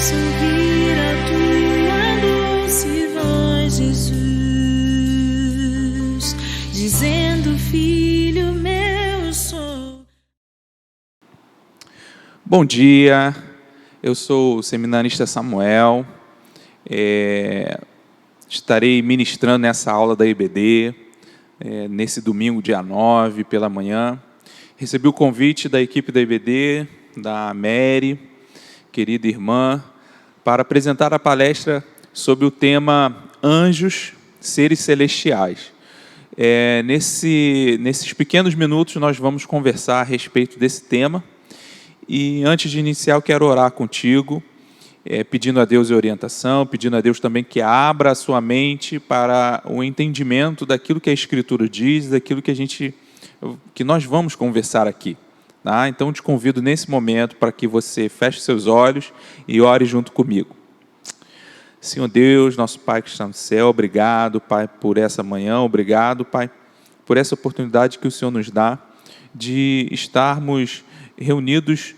posso ouvir a tua doce voz, Jesus, dizendo: filho meu sou. Bom dia, eu sou o seminarista Samuel, estarei ministrando nessa aula da EBD, nesse domingo, dia 9, pela manhã. Recebi o convite da equipe da EBD, da Mary, querida irmã, para apresentar a palestra sobre o tema Anjos, Seres Celestiais. Nesses pequenos minutos nós vamos conversar a respeito desse tema. E antes de iniciar, eu quero orar contigo, pedindo a Deus orientação, pedindo a Deus também que abra a sua mente para o entendimento daquilo que a Escritura diz, daquilo que nós vamos conversar aqui. Tá? Então, te convido nesse momento para que você feche seus olhos e ore junto comigo. Senhor Deus, nosso Pai que está no céu, obrigado, Pai, por essa manhã, obrigado, Pai, por essa oportunidade que o Senhor nos dá de estarmos reunidos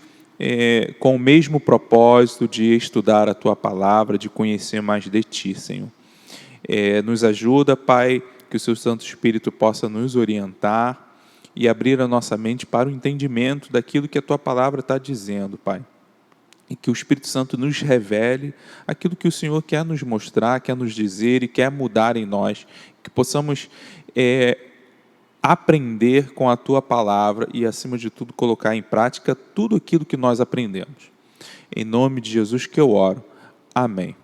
com o mesmo propósito de estudar a Tua Palavra, de conhecer mais de Ti, Senhor. Nos ajuda, Pai, que o Seu Santo Espírito possa nos orientar e abrir a nossa mente para o entendimento daquilo que a Tua Palavra está dizendo, Pai. E que o Espírito Santo nos revele aquilo que o Senhor quer nos mostrar, quer nos dizer e quer mudar em nós. Que possamos aprender com a Tua Palavra e, acima de tudo, colocar em prática tudo aquilo que nós aprendemos. Em nome de Jesus que eu oro. Amém.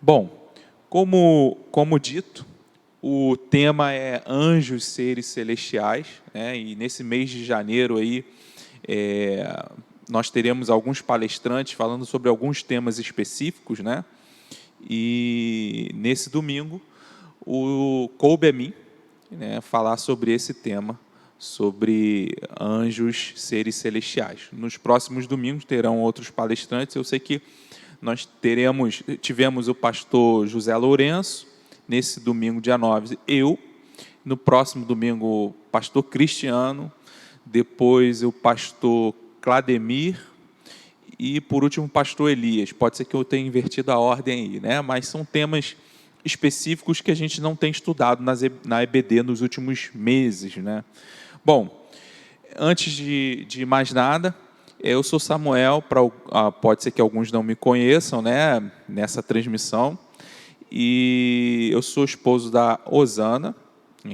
Bom, como dito, o tema é Anjos, Seres Celestiais, né? E nesse mês de janeiro aí, nós teremos alguns palestrantes falando sobre alguns temas específicos, né? E nesse domingo, coube a mim, né, falar sobre esse tema, sobre anjos, seres celestiais. Nos próximos domingos terão outros palestrantes. Eu sei que nós tivemos o pastor José Lourenço, nesse domingo, dia 9, eu. No próximo domingo, o pastor Cristiano, depois o pastor Clademir e, por último, o pastor Elias. Pode ser que eu tenha invertido a ordem aí, né? Mas são temas específicos que a gente não tem estudado na EBD nos últimos meses, né? Bom, antes de mais nada, eu sou Samuel, pode ser que alguns não me conheçam, né, nessa transmissão, e eu sou esposo da Osana,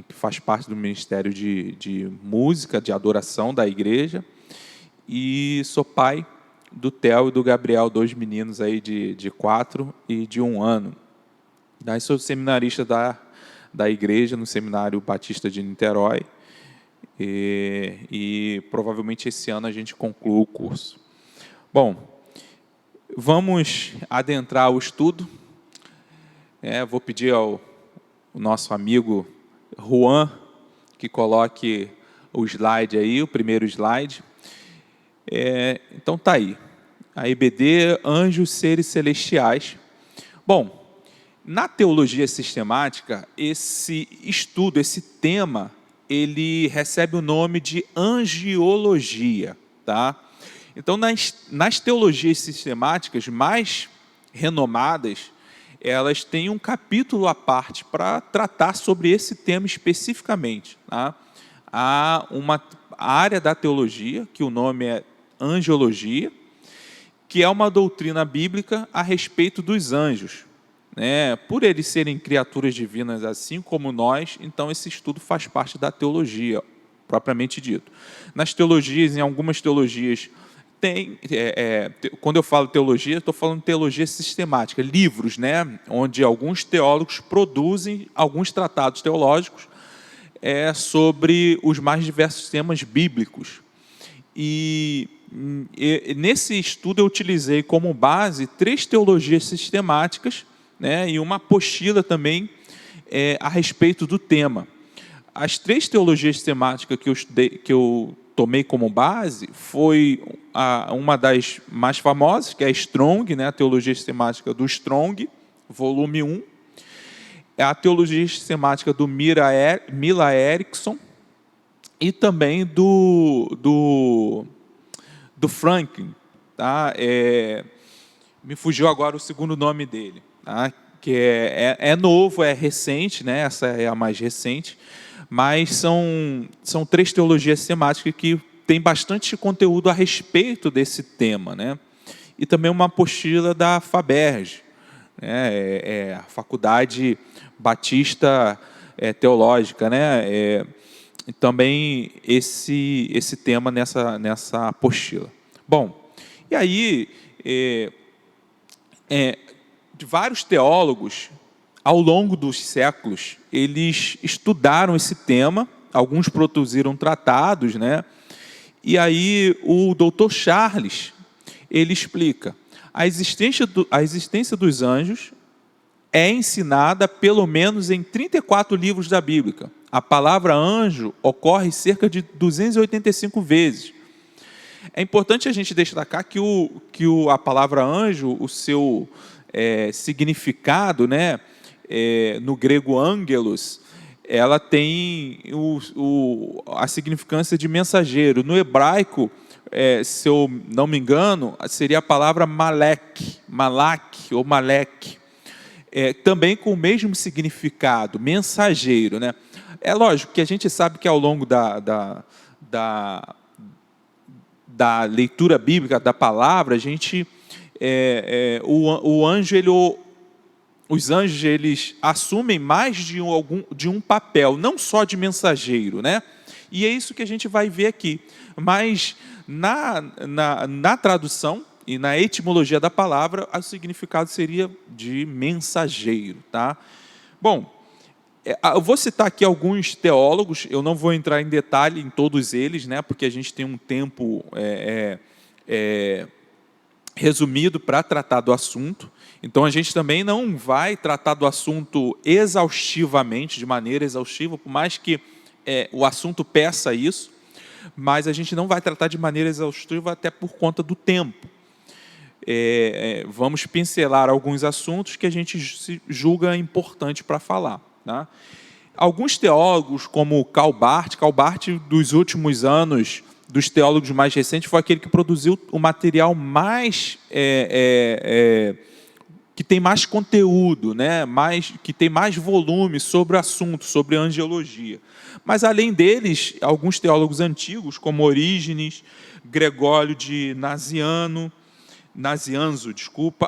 que faz parte do Ministério de Música, de Adoração da igreja, e sou pai do Theo e do Gabriel, dois meninos aí de 4 e de 1 ano. Daí sou seminarista da igreja no Seminário Batista de Niterói e provavelmente esse ano a gente conclua o curso. Bom, vamos adentrar o estudo. Vou pedir ao nosso amigo Juan que coloque o slide aí, o primeiro slide. Então tá aí, a EBD, Anjos, Seres Celestiais. Bom, na teologia sistemática, esse estudo, esse tema, ele recebe o nome de angiologia, tá? Então, nas teologias sistemáticas mais renomadas, elas têm um capítulo à parte para tratar sobre esse tema especificamente, tá? Há uma área da teologia, que o nome é angiologia, que é uma doutrina bíblica a respeito dos anjos. Por eles serem criaturas divinas assim como nós, então esse estudo faz parte da teologia, propriamente dito. Nas teologias, em algumas teologias, quando eu falo teologia, estou falando teologia sistemática, livros, onde alguns teólogos produzem alguns tratados teológicos sobre os mais diversos temas bíblicos. E nesse estudo eu utilizei como base 3 teologias sistemáticas, e uma apostila também a respeito do tema. As 3 teologias sistemáticas que eu tomei como base foi uma das mais famosas, que é a Strong, a teologia sistemática do Strong, volume 1. A teologia sistemática do Mila Erickson e também do Franklin, tá? Me fugiu agora o segundo nome dele, tá? Que é novo, é recente, né? Essa é a mais recente, mas são três teologias sistemáticas que tem bastante conteúdo a respeito desse tema, né? E também uma apostila da FABERJ, né? A Faculdade Batista Teológica, né? E também esse tema nessa apostila. Bom, e aí de vários teólogos ao longo dos séculos eles estudaram esse tema, alguns produziram tratados, né? E aí o Dr. Charles ele explica a existência dos anjos é ensinada pelo menos em 34 livros da Bíblia. A palavra anjo ocorre cerca de 285 vezes. É importante a gente destacar que a palavra anjo, o seu significado, né, no grego angelos, ela tem a significância de mensageiro. No hebraico, se eu não me engano, seria a palavra malek ou malek. Também com o mesmo significado, mensageiro, né? É lógico que a gente sabe que ao longo da leitura bíblica da palavra, a gente o anjo os anjos eles assumem mais de um papel, não só de mensageiro, né? E é isso que a gente vai ver aqui. Mas na tradução e na etimologia da palavra, o significado seria de mensageiro, tá? Bom, eu vou citar aqui alguns teólogos, eu não vou entrar em detalhe em todos eles, né? Porque a gente tem um tempo resumido para tratar do assunto. Então a gente também não vai tratar do assunto exaustivamente, de maneira exaustiva, por mais que o assunto peça isso, mas a gente não vai tratar de maneira exaustiva até por conta do tempo. Vamos pincelar alguns assuntos que a gente julga importante para falar, tá? Alguns teólogos, como Karl Barth, dos últimos anos, dos teólogos mais recentes, foi aquele que produziu o material mais que tem mais conteúdo, né? Que tem mais volume sobre o assunto, sobre angelologia. Mas, além deles, alguns teólogos antigos, como Orígenes, Gregório de Nazianzo,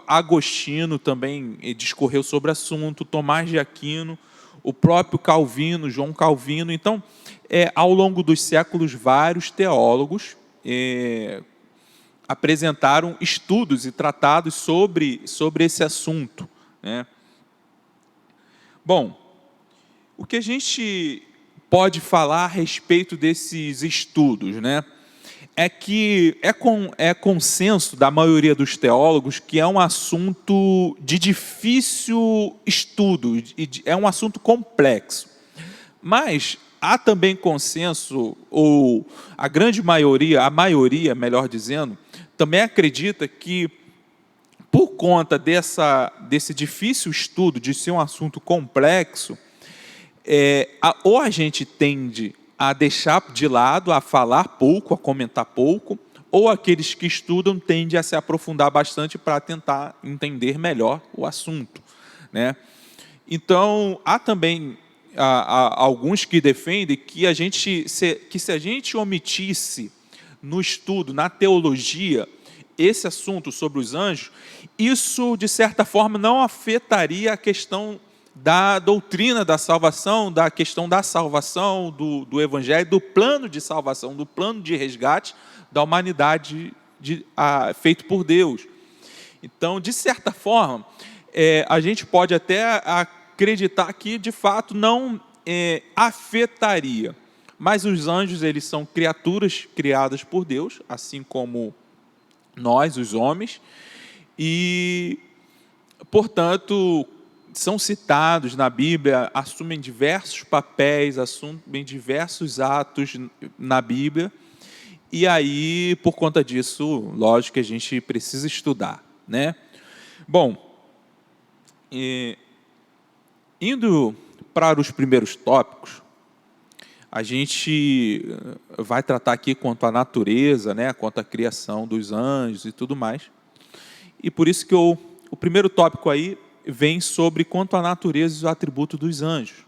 Agostinho também discorreu sobre o assunto, Tomás de Aquino, o próprio Calvino, João Calvino. Então, ao longo dos séculos, vários teólogos apresentaram estudos e tratados sobre esse assunto, né? Bom, o que a gente pode falar a respeito desses estudos, né? É que é consenso da maioria dos teólogos que é um assunto de difícil estudo, é um assunto complexo. Mas há também consenso, ou a maioria, melhor dizendo, também acredita que, por conta desse difícil estudo, de ser um assunto complexo, ou a gente tende a deixar de lado, a falar pouco, a comentar pouco, ou aqueles que estudam tendem a se aprofundar bastante para tentar entender melhor o assunto, né? Então, há também alguns que defendem que se a gente omitisse no estudo, na teologia, esse assunto sobre os anjos, isso, de certa forma, não afetaria a questão da doutrina da salvação, da questão da salvação, do evangelho, do plano de salvação, do plano de resgate da humanidade feito por Deus. Então, de certa forma, a gente pode até acreditar que, de fato, não afetaria. Mas os anjos, eles são criaturas criadas por Deus, assim como nós, os homens, e, portanto, são citados na Bíblia, assumem diversos papéis, assumem diversos atos na Bíblia, e aí, por conta disso, lógico que a gente precisa estudar, né? Bom, indo para os primeiros tópicos, a gente vai tratar aqui quanto à natureza, né, quanto à criação dos anjos e tudo mais. E por isso que o primeiro tópico aí vem sobre quanto à natureza e os atributos dos anjos.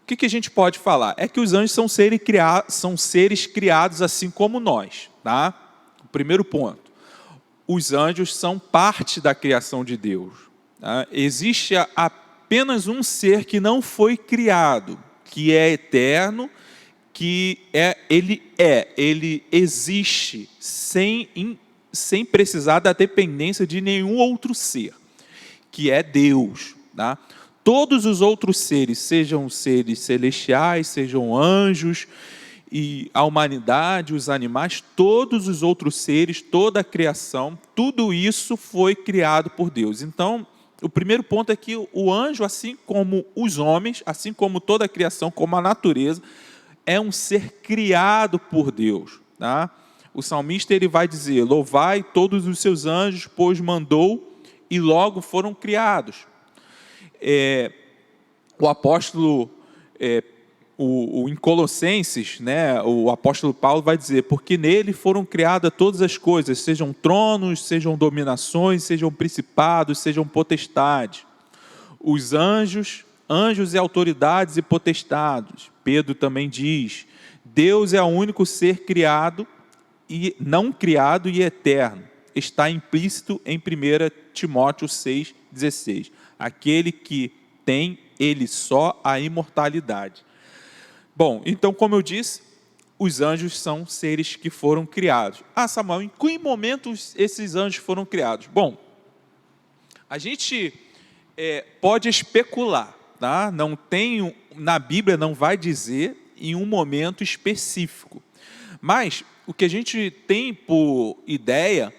O que a gente pode falar? É que os anjos são seres criados assim como nós. Tá? O primeiro ponto. Os anjos são parte da criação de Deus. Tá? Existe apenas um ser que não foi criado, que é eterno, ele existe sem precisar da dependência de nenhum outro ser, que é Deus. Tá? Todos os outros seres, sejam seres celestiais, sejam anjos, e a humanidade, os animais, todos os outros seres, toda a criação, tudo isso foi criado por Deus. Então, o primeiro ponto é que o anjo, assim como os homens, assim como toda a criação, como a natureza, é um ser criado por Deus. Tá? O salmista ele vai dizer: louvai todos os seus anjos, pois mandou e logo foram criados. O apóstolo, em Colossenses, né, o apóstolo Paulo vai dizer: porque nele foram criadas todas as coisas, sejam tronos, sejam dominações, sejam principados, sejam potestades. Os anjos e autoridades e potestades. Pedro também diz: Deus é o único ser criado, e não criado e eterno. Está implícito em 1 Timóteo 6,16. Aquele que tem ele só a imortalidade. Bom, então, como eu disse, os anjos são seres que foram criados. Samuel, em que momento esses anjos foram criados? Bom, a gente pode especular, tá? Não tem, na Bíblia não vai dizer em um momento específico. Mas o que a gente tem por ideia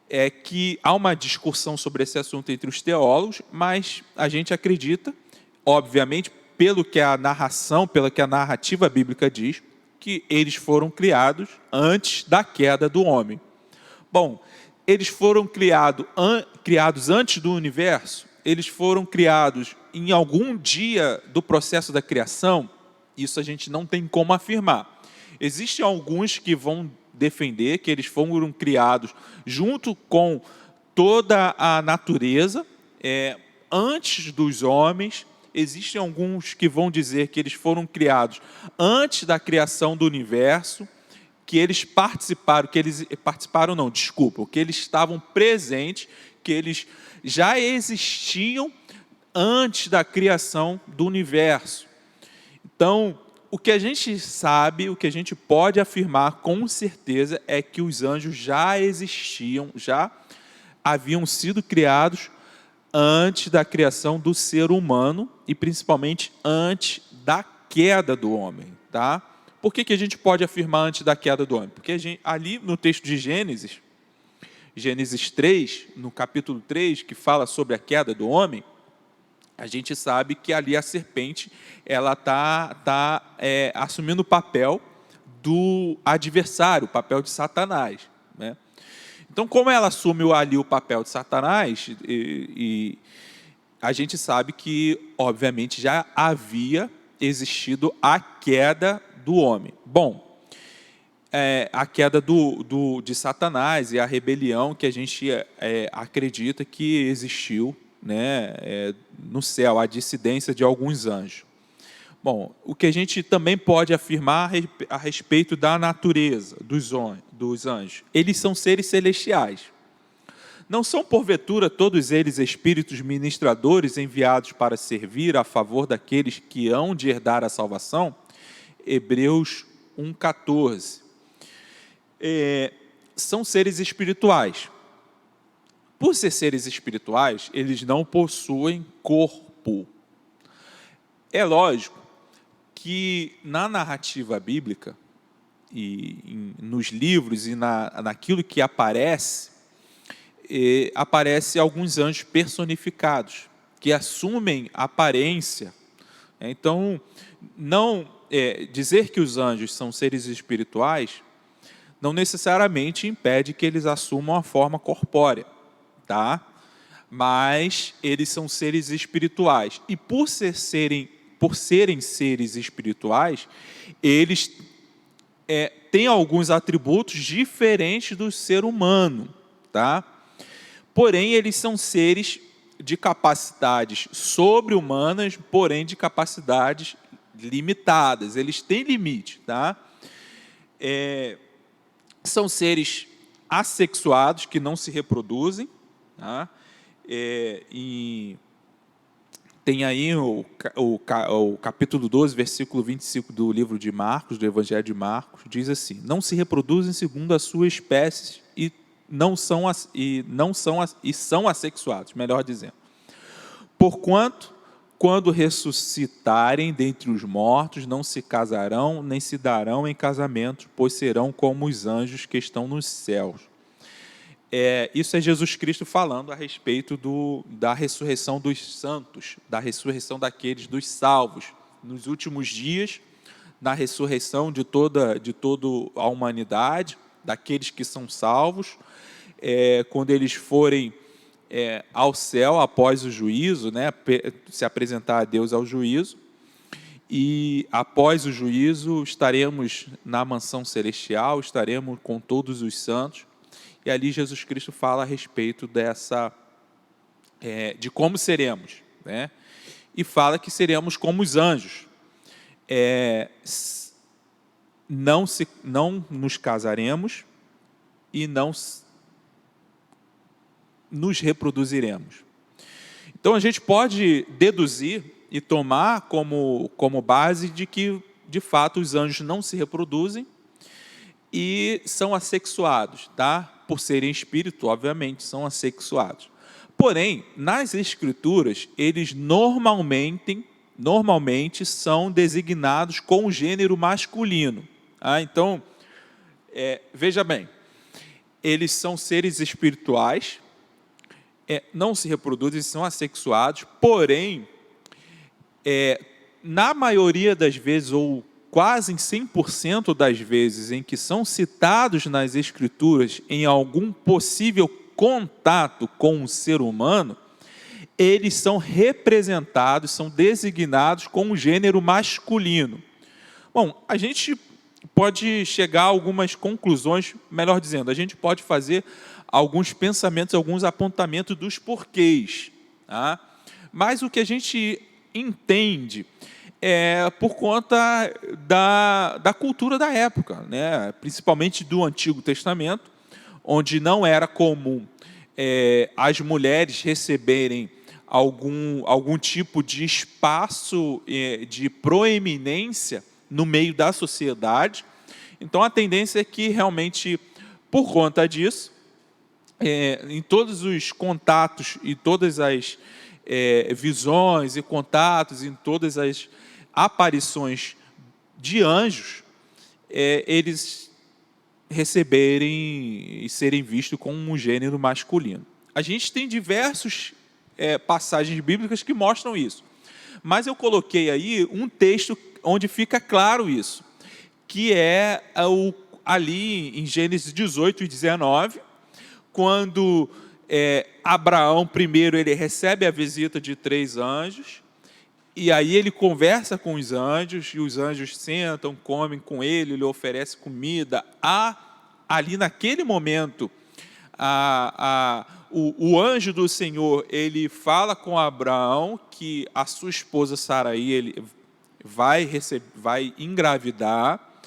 é que há uma discussão sobre esse assunto entre os teólogos, mas a gente acredita, obviamente, pelo que a narrativa bíblica diz, que eles foram criados antes da queda do homem. Bom, eles foram criados antes do universo? Eles foram criados em algum dia do processo da criação? Isso a gente não tem como afirmar. Existem alguns que vão defender que eles foram criados junto com toda a natureza, antes dos homens. Existem alguns que vão dizer que eles foram criados antes da criação do universo, que eles que eles estavam presentes, que eles já existiam antes da criação do universo. Então, o que a gente sabe, o que a gente pode afirmar com certeza é que os anjos já existiam, já haviam sido criados antes da criação do ser humano e principalmente antes da queda do homem. Tá? Por que a gente pode afirmar antes da queda do homem? Porque ali no texto de Gênesis 3, no capítulo 3, que fala sobre a queda do homem, a gente sabe que ali a serpente ela tá assumindo o papel do adversário, o papel de Satanás. Né? Então, como ela assume ali o papel de Satanás, e a gente sabe que, obviamente, já havia existido a queda do homem. Bom, a queda de Satanás e a rebelião que a gente acredita que existiu, né, no céu, a dissidência de alguns anjos. Bom, o que a gente também pode afirmar a respeito da natureza dos anjos, eles são seres celestiais. Não são, porventura, todos eles espíritos ministradores enviados para servir a favor daqueles que hão de herdar a salvação? Hebreus 1,14. São seres espirituais. Por ser seres espirituais, eles não possuem corpo. É lógico que na narrativa bíblica, e nos livros e naquilo que aparece alguns anjos personificados, que assumem aparência. Então, não dizer que os anjos são seres espirituais, não necessariamente impede que eles assumam a forma corpórea. Tá? Mas eles são seres espirituais, e por serem seres espirituais, eles têm alguns atributos diferentes do ser humano. Tá? porém eles são seres de capacidades sobre-humanas, porém de capacidades limitadas, eles têm limite, tá? São seres assexuados, que não se reproduzem, tá? Tem aí o capítulo 12, versículo 25 do livro de Marcos, do Evangelho de Marcos, diz assim: não se reproduzem segundo a sua espécie e são assexuados, melhor dizendo. Porquanto, quando ressuscitarem dentre os mortos, não se casarão, nem se darão em casamento, pois serão como os anjos que estão nos céus. Isso é Jesus Cristo falando a respeito da ressurreição dos santos, da ressurreição daqueles dos salvos, nos últimos dias, na ressurreição de toda a humanidade, daqueles que são salvos, quando eles forem ao céu após o juízo, né, se apresentar a Deus ao juízo, e após o juízo estaremos na mansão celestial, estaremos com todos os santos, e ali Jesus Cristo fala a respeito de como seremos, né? E fala que seremos como os anjos. Não nos casaremos e não nos reproduziremos. Então a gente pode deduzir e tomar como base de que, de fato, os anjos não se reproduzem e são assexuados, tá? Por serem espírito, obviamente, são assexuados. Porém, nas Escrituras, eles normalmente são designados com o gênero masculino. Então, veja bem, eles são seres espirituais, não se reproduzem, são assexuados, porém, na maioria das vezes, ou quase em 100% das vezes em que são citados nas Escrituras em algum possível contato com um ser humano, eles são representados, são designados com o gênero masculino. Bom, a gente pode chegar a algumas conclusões, melhor dizendo, a gente pode fazer alguns pensamentos, alguns apontamentos dos porquês, tá? Mas o que a gente entende por conta da cultura da época, né? Principalmente do Antigo Testamento, onde não era comum as mulheres receberem algum tipo de espaço de proeminência no meio da sociedade. Então a tendência é que realmente, por conta disso, em todos os contatos e todas as visões e contatos, em todas as aparições de anjos, eles receberem e serem vistos como um gênero masculino. A gente tem diversas passagens bíblicas que mostram isso, mas eu coloquei aí um texto onde fica claro isso, que ali em Gênesis 18 e 19, quando Abraão primeiro ele recebe a visita de 3 anjos, e aí ele conversa com os anjos, e os anjos sentam, comem com ele oferece comida. Ali naquele momento, o anjo do Senhor, ele fala com Abraão que a sua esposa Saraí ele vai engravidar,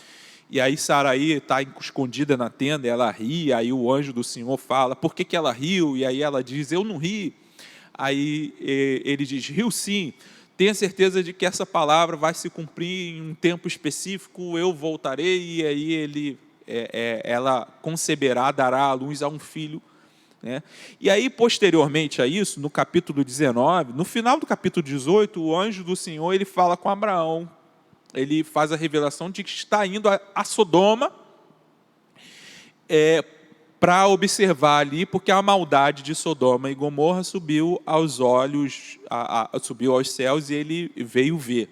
e aí Saraí está escondida na tenda, ela ri, aí o anjo do Senhor fala, por que ela riu? E aí ela diz, eu não ri. Aí ele diz, riu sim, tenha certeza de que essa palavra vai se cumprir em um tempo específico, eu voltarei, e aí ela conceberá, dará à luz a um filho, né? E aí, posteriormente a isso, no capítulo 19, no final do capítulo 18, o anjo do Senhor ele fala com Abraão, ele faz a revelação de que está indo a Sodoma para observar ali, porque a maldade de Sodoma e Gomorra subiu aos olhos, subiu aos céus, e ele veio ver.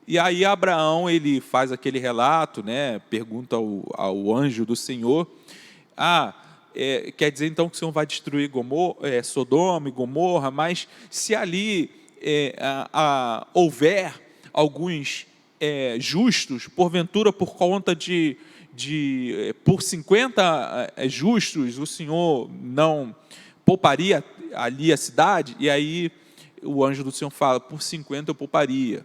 E aí Abraão ele faz aquele relato, né? Pergunta ao anjo do Senhor, quer dizer então que o Senhor vai destruir Sodoma e Gomorra, mas se ali houver alguns justos, porventura por conta por 50 justos, o Senhor não pouparia ali a cidade? E aí o anjo do Senhor fala, por 50 eu pouparia.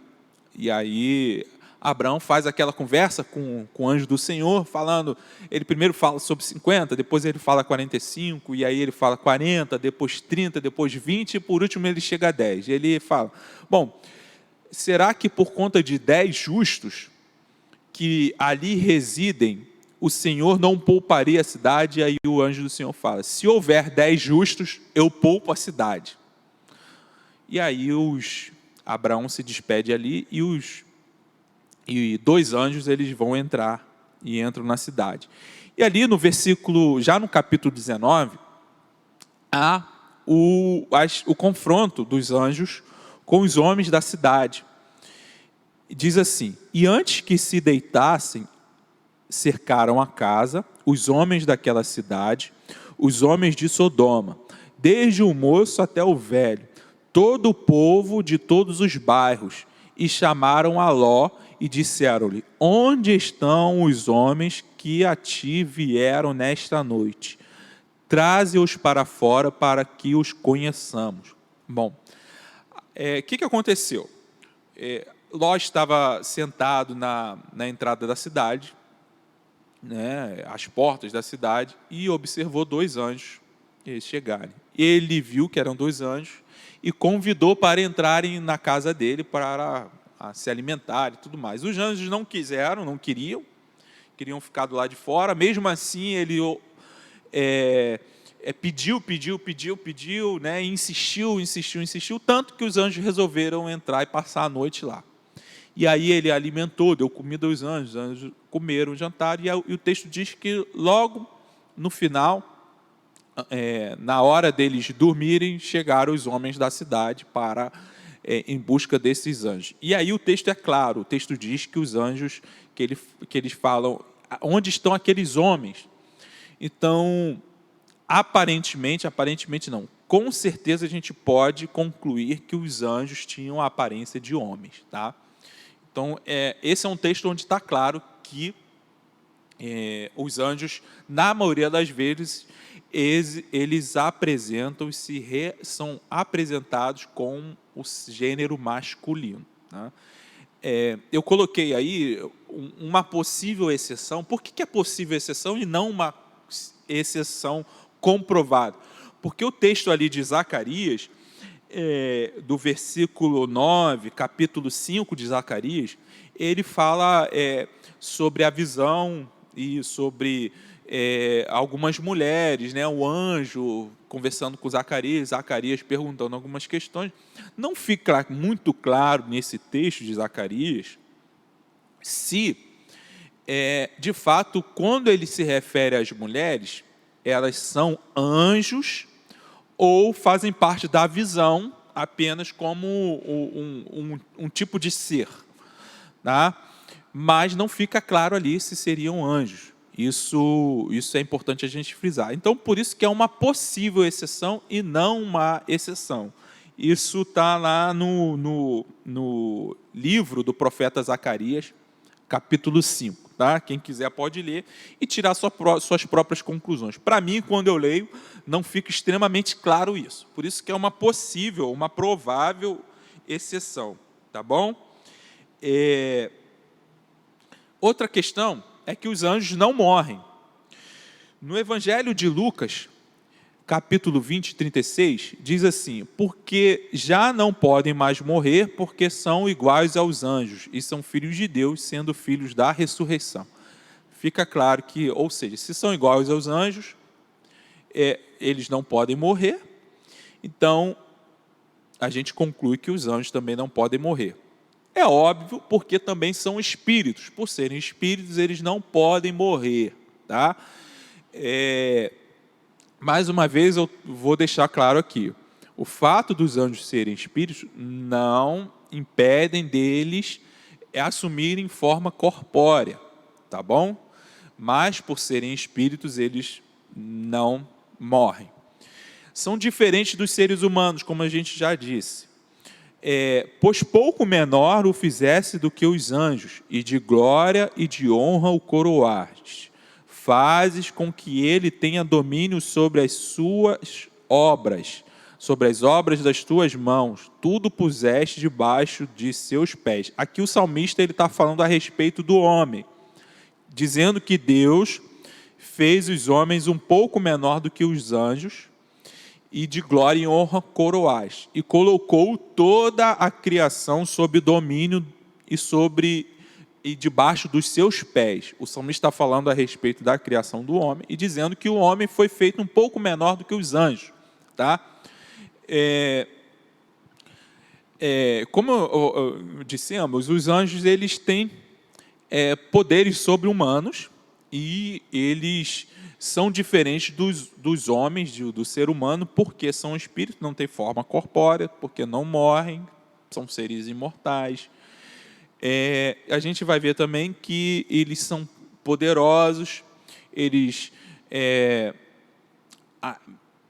E aí Abraão faz aquela conversa com o anjo do Senhor, falando, ele primeiro fala sobre 50, depois ele fala 45, e aí ele fala 40, depois 30, depois 20, e por último ele chega a 10. Ele fala, bom, será que por conta de 10 justos que ali residem, o Senhor não pouparia a cidade? E aí o anjo do Senhor fala, se houver 10 justos, eu poupo a cidade. E aí Abraão se despede ali e 2 anjos eles vão entrar e entram na cidade. E ali no versículo, já no capítulo 19, há o confronto dos anjos com os homens da cidade. Diz assim, e antes que se deitassem, cercaram a casa, os homens daquela cidade, os homens de Sodoma, desde o moço até o velho, todo o povo de todos os bairros, e chamaram a Ló e disseram-lhe, onde estão os homens que a ti vieram nesta noite? Traze-os para fora para que os conheçamos. Bom, o que aconteceu? Ló estava sentado na entrada da cidade, né, às portas da cidade, e observou 2 anjos chegarem. Ele viu que eram 2 anjos e convidou para entrarem na casa dele para se alimentar e tudo mais. Os anjos não quiseram, não queriam ficar do lado de fora. Mesmo assim, ele pediu, né, insistiu, tanto que os anjos resolveram entrar e passar a noite lá. E aí ele alimentou, deu comida aos anjos, os anjos comeram, jantaram, e o texto diz que logo no final, na hora deles dormirem, chegaram os homens da cidade em busca desses anjos. E aí o texto é claro, o texto diz que os anjos, que eles falam, onde estão aqueles homens? Então, aparentemente não, com certeza a gente pode concluir que os anjos tinham a aparência de homens, tá? Então, esse é um texto onde está claro que os anjos, na maioria das vezes, eles são apresentados com o gênero masculino, tá? Eu coloquei aí uma possível exceção. Por que é possível exceção e não uma exceção comprovada? Porque o texto ali de Zacarias, do versículo 9, capítulo 5 de Zacarias, ele fala sobre a visão e sobre algumas mulheres, né, o anjo conversando com Zacarias perguntando algumas questões. Não fica muito claro nesse texto de Zacarias se, de fato, quando ele se refere às mulheres, elas são anjos ou fazem parte da visão apenas como um tipo de ser, tá? Mas não fica claro ali se seriam anjos. Isso é importante a gente frisar. Então, por isso que é uma possível exceção e não uma exceção. Isso está lá no livro do profeta Zacarias, capítulo 5. Tá? Quem quiser pode ler e tirar suas próprias conclusões. Para mim, quando eu leio, não fica extremamente claro isso. Por isso que é uma possível, uma provável exceção. Tá bom? Outra questão é que os anjos não morrem. No Evangelho de Lucas, capítulo 20, 36, diz assim, porque já não podem mais morrer, porque são iguais aos anjos, e são filhos de Deus, sendo filhos da ressurreição. Fica claro que, ou seja, se são iguais aos anjos, eles não podem morrer, então a gente conclui que os anjos também não podem morrer. É óbvio, porque também são espíritos. Por serem espíritos, eles não podem morrer. Tá? Mais uma vez, eu vou deixar claro aqui. O fato dos anjos serem espíritos não impedem deles assumirem forma corpórea. Tá bom? Mas, por serem espíritos, eles não morrem. São diferentes dos seres humanos, como a gente já disse. Pois pouco menor o fizesse do que os anjos, e de glória e de honra o coroaste. Fazes com que ele tenha domínio sobre as obras, sobre as obras das tuas mãos, tudo puseste debaixo de seus pés. Aqui o salmista está falando a respeito do homem, dizendo que Deus fez os homens um pouco menor do que os anjos, e de glória e honra coroais, e colocou toda a criação sob domínio e debaixo dos seus pés. O salmista está falando a respeito da criação do homem e dizendo que o homem foi feito um pouco menor do que os anjos, tá? Como dissemos, os anjos eles têm poderes sobre-humanos e eles são diferentes dos homens, do ser humano, porque são espíritos, não têm forma corpórea, porque não morrem, são seres imortais. A gente vai ver também que eles são poderosos, eles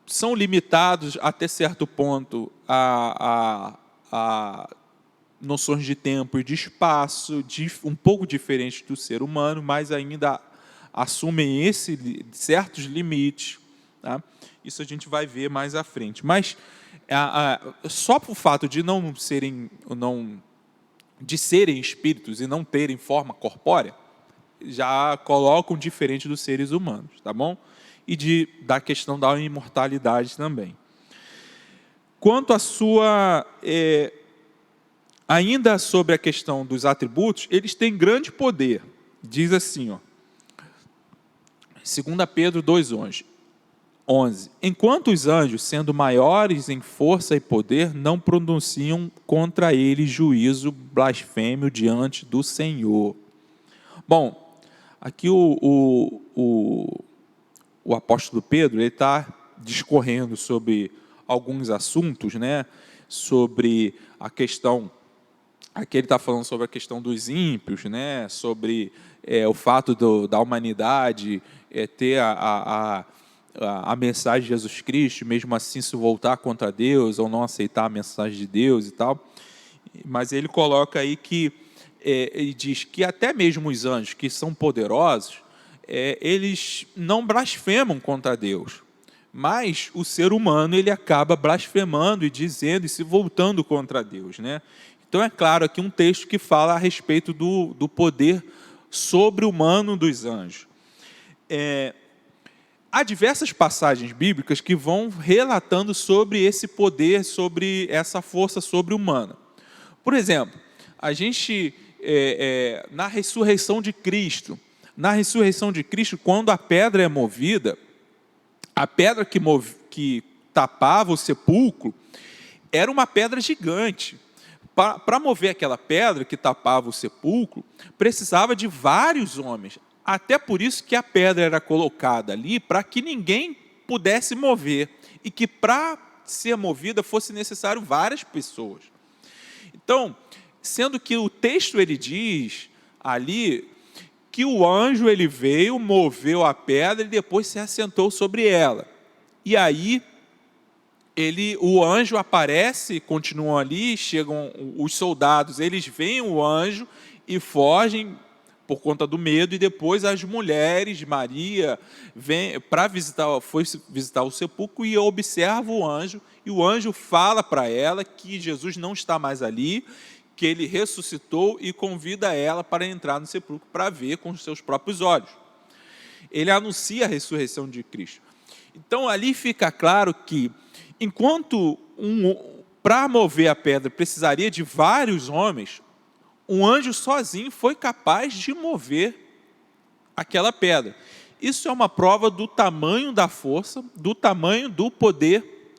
são limitados até certo ponto a noções de tempo e de espaço, um pouco diferentes do ser humano, mas ainda assumem certos limites, tá? Isso a gente vai ver mais à frente. Mas só por fato de serem espíritos e não terem forma corpórea, já colocam diferente dos seres humanos, tá bom? E da questão da imortalidade também. Quanto à sua... ainda sobre a questão dos atributos, eles têm grande poder. Diz assim, 2 Pedro 2,11. Enquanto os anjos, sendo maiores em força e poder, não pronunciam contra eles juízo blasfêmio diante do Senhor. Bom, aqui o apóstolo Pedro está discorrendo sobre alguns assuntos, né? Sobre a questão... Aqui ele está falando sobre a questão dos ímpios, né? Sobre o fato da humanidade ter a mensagem de Jesus Cristo, mesmo assim se voltar contra Deus ou não aceitar a mensagem de Deus e tal. Mas ele coloca aí que, ele diz que até mesmo os anjos que são poderosos, eles não blasfemam contra Deus. Mas o ser humano ele acaba blasfemando e dizendo e se voltando contra Deus, né? Então é claro aqui um texto que fala a respeito do poder sobre-humano dos anjos. Há diversas passagens bíblicas que vão relatando sobre esse poder, sobre essa força sobre-humana. Por exemplo, a gente, na ressurreição de Cristo, quando a pedra é movida, a pedra que tapava o sepulcro era uma pedra gigante. Para mover aquela pedra que tapava o sepulcro, precisava de vários homens. Até por isso que a pedra era colocada ali, para que ninguém pudesse mover. E que para ser movida fosse necessário várias pessoas. Então, sendo que o texto ele diz ali que o anjo ele veio, moveu a pedra e depois se assentou sobre ela. E aí... o anjo aparece, continuam ali, chegam os soldados, eles veem o anjo e fogem por conta do medo, e depois as mulheres, Maria, foi visitar o sepulcro e observa o anjo, e o anjo fala para ela que Jesus não está mais ali, que ele ressuscitou e convida ela para entrar no sepulcro para ver com os seus próprios olhos. Ele anuncia a ressurreição de Cristo. Então ali fica claro que enquanto para mover a pedra precisaria de vários homens, um anjo sozinho foi capaz de mover aquela pedra. Isso é uma prova do tamanho da força, do tamanho do poder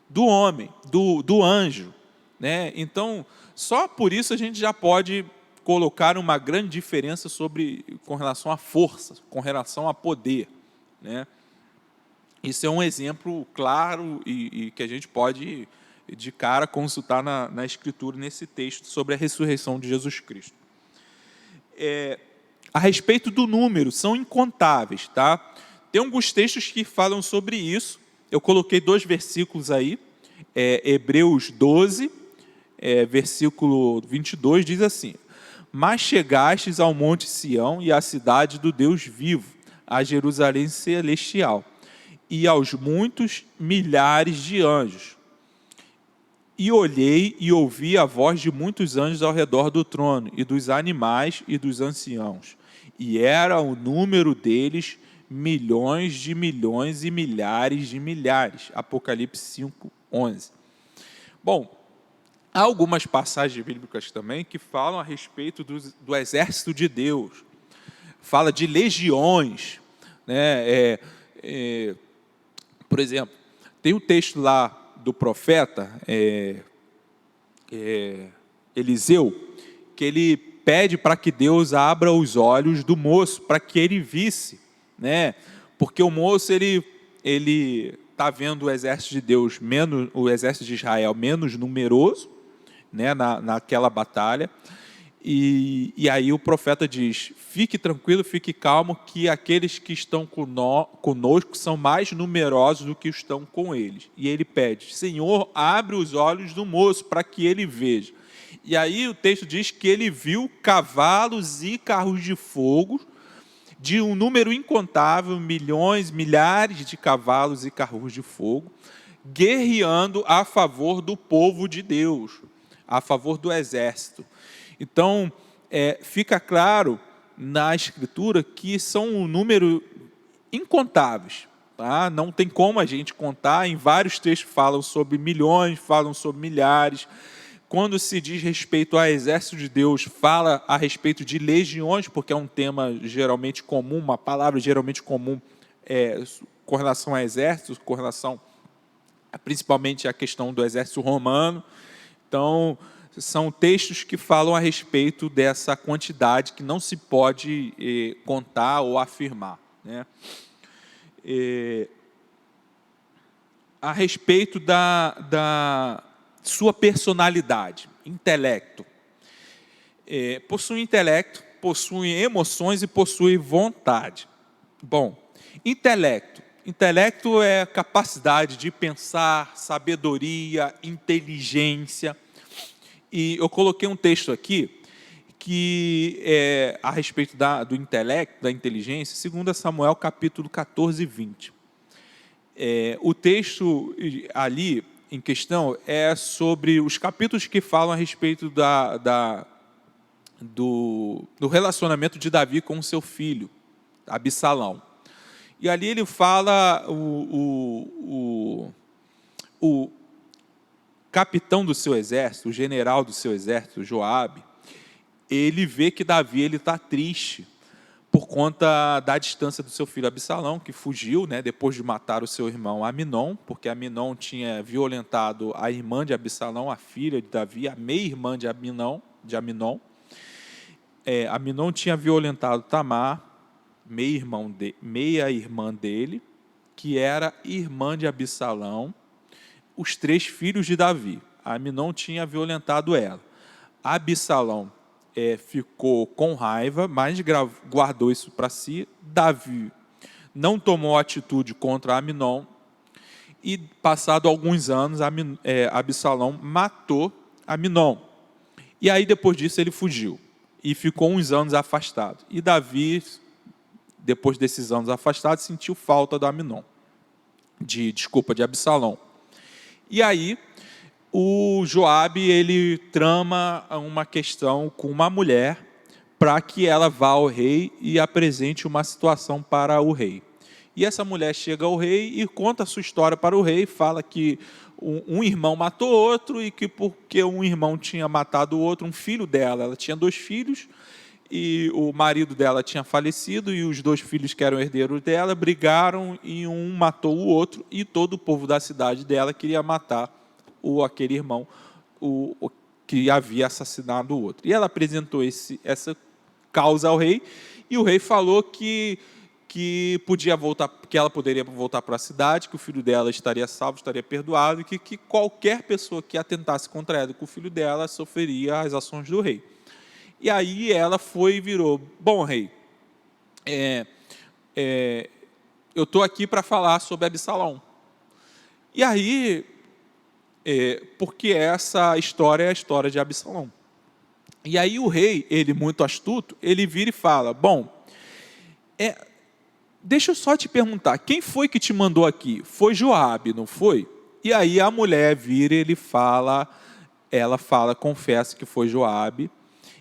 do homem, do anjo, né? Então, só por isso a gente já pode colocar uma grande diferença com relação à força, com relação a poder, né? Isso é um exemplo claro e que a gente pode, de cara, consultar na Escritura, nesse texto, sobre a ressurreição de Jesus Cristo. A respeito do número, são incontáveis, tá? Tem alguns textos que falam sobre isso. Eu coloquei 2 versículos aí. Hebreus 12, versículo 22, diz assim: mas chegastes ao monte Sião e à cidade do Deus vivo, a Jerusalém celestial, e aos muitos milhares de anjos. E olhei e ouvi a voz de muitos anjos ao redor do trono, e dos animais e dos anciãos. E era o número deles milhões de milhões e milhares de milhares. Apocalipse 5, 11. Bom, há algumas passagens bíblicas também que falam a respeito do exército de Deus. Fala de legiões, né? Por exemplo, tem um texto lá do profeta Eliseu, que ele pede para que Deus abra os olhos do moço, para que ele visse, né? Porque o moço, ele está vendo o exército de Deus, o exército de Israel menos numeroso, né, naquela batalha, e aí o profeta diz: fique tranquilo, fique calmo, que aqueles que estão conosco são mais numerosos do que estão com eles. E ele pede: Senhor, abre os olhos do moço para que ele veja. E aí o texto diz que ele viu cavalos e carros de fogo, de um número incontável, milhões, milhares de cavalos e carros de fogo, guerreando a favor do povo de Deus, a favor do exército. Então, fica claro na Escritura que são um número incontáveis. Tá? Não tem como a gente contar. Em vários textos falam sobre milhões, falam sobre milhares. Quando se diz respeito ao exército de Deus, fala a respeito de legiões, porque é um tema geralmente comum, uma palavra geralmente comum com relação a exércitos, com relação principalmente à questão do exército romano. Então, são textos que falam a respeito dessa quantidade que não se pode contar ou afirmar, né? A respeito da sua personalidade, intelecto. Possui intelecto, possui emoções e possui vontade. Bom, intelecto. Intelecto é a capacidade de pensar, sabedoria, inteligência. E eu coloquei um texto aqui que a respeito do intelecto, da inteligência, 2 Samuel capítulo 14, 20. O texto ali em questão é sobre os capítulos que falam a respeito do relacionamento de Davi com o seu filho, Absalão. E ali ele fala o capitão do seu exército, o general do seu exército, Joabe, ele vê que Davi está triste por conta da distância do seu filho Absalão, que fugiu, né, depois de matar o seu irmão Aminon, porque Aminon tinha violentado a irmã de Absalão, a filha de Davi, a meia-irmã de Aminon. Aminon tinha violentado Tamar, meia-irmã dele, que era irmã de Absalão, os 3 filhos de Davi. Aminon tinha violentado ela. Absalão ficou com raiva, mas guardou isso para si. Davi não tomou atitude contra Aminon, e passado alguns anos, Absalão matou Aminon. E aí depois disso ele fugiu e ficou uns anos afastado. E Davi, depois desses anos afastado, sentiu falta do de Absalão. E aí, o Joabe, ele trama uma questão com uma mulher para que ela vá ao rei e apresente uma situação para o rei. E essa mulher chega ao rei e conta a sua história para o rei, fala que um irmão matou outro e que porque um irmão tinha matado o outro, um filho dela, ela tinha 2 filhos, e o marido dela tinha falecido, e os 2 filhos que eram herdeiros dela brigaram, e um matou o outro, e todo o povo da cidade dela queria matar aquele irmão que havia assassinado o outro. E ela apresentou essa causa ao rei, e o rei falou que podia voltar, que ela poderia voltar para a cidade, que o filho dela estaria salvo, estaria perdoado, e que qualquer pessoa que atentasse contra ela com o filho dela sofreria as ações do rei. E aí ela foi e virou: bom, rei, eu estou aqui para falar sobre Absalão. E aí, porque essa história é a história de Absalão. E aí o rei, ele muito astuto, ele vira e fala: bom, deixa eu só te perguntar, quem foi que te mandou aqui? Foi Joabe, não foi? E aí a mulher vira e ela fala, confessa que foi Joabe.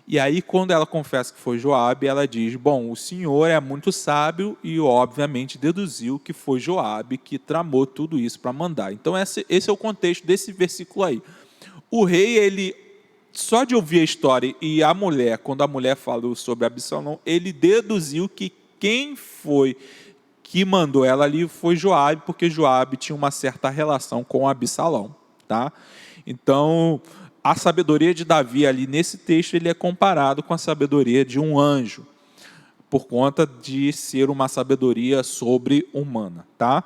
E aí, quando ela confessa que foi Joabe, ela diz, bom, o senhor é muito sábio e, obviamente, deduziu que foi Joabe que tramou tudo isso para mandar. Então, esse é o contexto desse versículo aí. O rei, ele, só de ouvir a história, e a mulher, quando a mulher falou sobre Absalão, ele deduziu que quem foi que mandou ela ali foi Joabe, porque Joabe tinha uma certa relação com Absalão, tá? Então, a sabedoria de Davi ali nesse texto, ele é comparado com a sabedoria de um anjo, por conta de ser uma sabedoria sobre-humana, tá?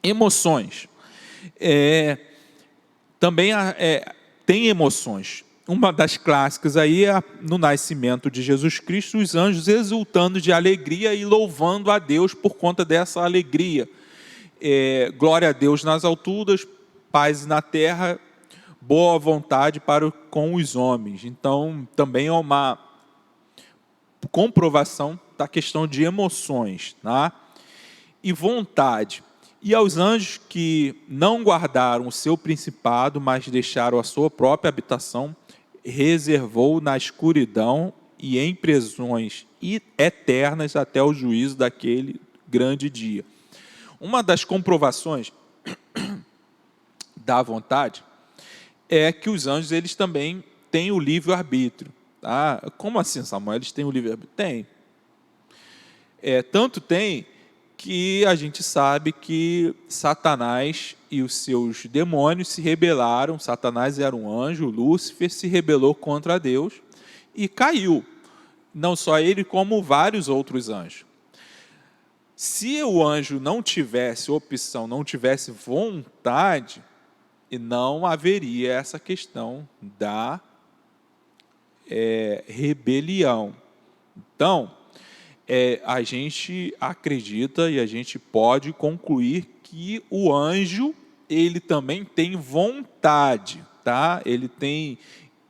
Emoções. Também tem emoções. Uma das clássicas aí é no nascimento de Jesus Cristo, os anjos exultando de alegria e louvando a Deus por conta dessa alegria. Glória a Deus nas alturas, paz na terra, boa vontade com os homens. Então, também é uma comprovação da questão de emoções, tá? E vontade. E aos anjos que não guardaram o seu principado, mas deixaram a sua própria habitação, reservou na escuridão e em prisões eternas até o juízo daquele grande dia. Uma das comprovações da vontade é que os anjos, eles também têm o livre-arbítrio. Tá? Como assim, Samuel? Eles têm o livre-arbítrio? Tem. Tanto tem que a gente sabe que Satanás e os seus demônios se rebelaram. Satanás era um anjo, Lúcifer se rebelou contra Deus e caiu. Não só ele, como vários outros anjos. Se o anjo não tivesse opção, não tivesse vontade, não haveria essa questão da rebelião. Então, a gente acredita e a gente pode concluir que o anjo, ele também tem vontade, tá? Ele tem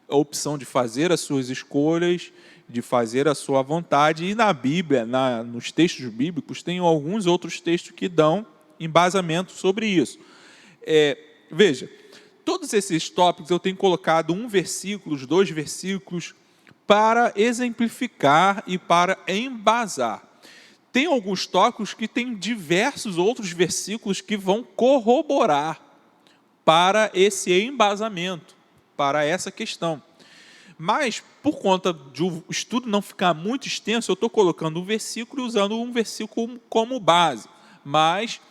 a opção de fazer as suas escolhas, de fazer a sua vontade, e na Bíblia, nos textos bíblicos, tem alguns outros textos que dão embasamento sobre isso. Veja, todos esses tópicos eu tenho colocado um versículo, 2 versículos, para exemplificar e para embasar. Tem alguns tópicos que tem diversos outros versículos que vão corroborar para esse embasamento, para essa questão. Mas, por conta de o estudo não ficar muito extenso, eu estou colocando um versículo e usando um versículo como base. Mas,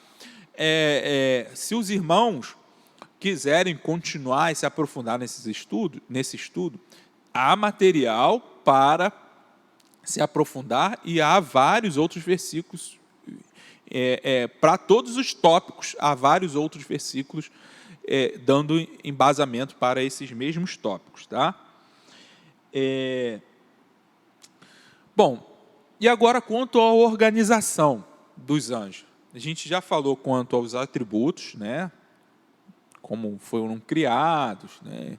se os irmãos quiserem continuar e se aprofundar nesse estudo, há material para se aprofundar e há vários outros versículos, para todos os tópicos, há vários outros versículos dando embasamento para esses mesmos tópicos, tá? Bom, e agora quanto à organização dos anjos. A gente já falou quanto aos atributos, né? Como foram criados, né?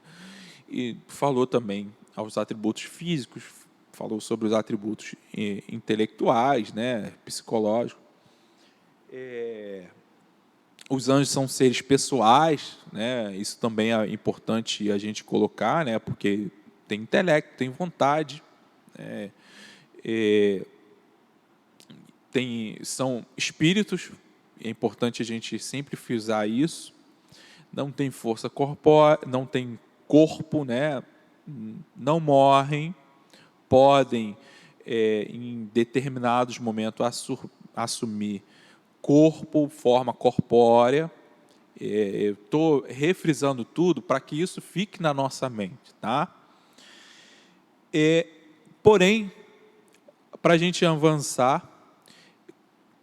E falou também aos atributos físicos, falou sobre os atributos intelectuais, né? Psicológicos. Os anjos são seres pessoais, né? Isso também é importante a gente colocar, né? Porque tem intelecto, tem vontade, são espíritos, é importante a gente sempre frisar isso. Não tem força corpórea, não tem corpo, né? Não morrem, podem, em determinados momentos, assumir corpo, forma corpórea. Eu estou refrisando tudo para que isso fique na nossa mente, tá? Porém, para a gente avançar,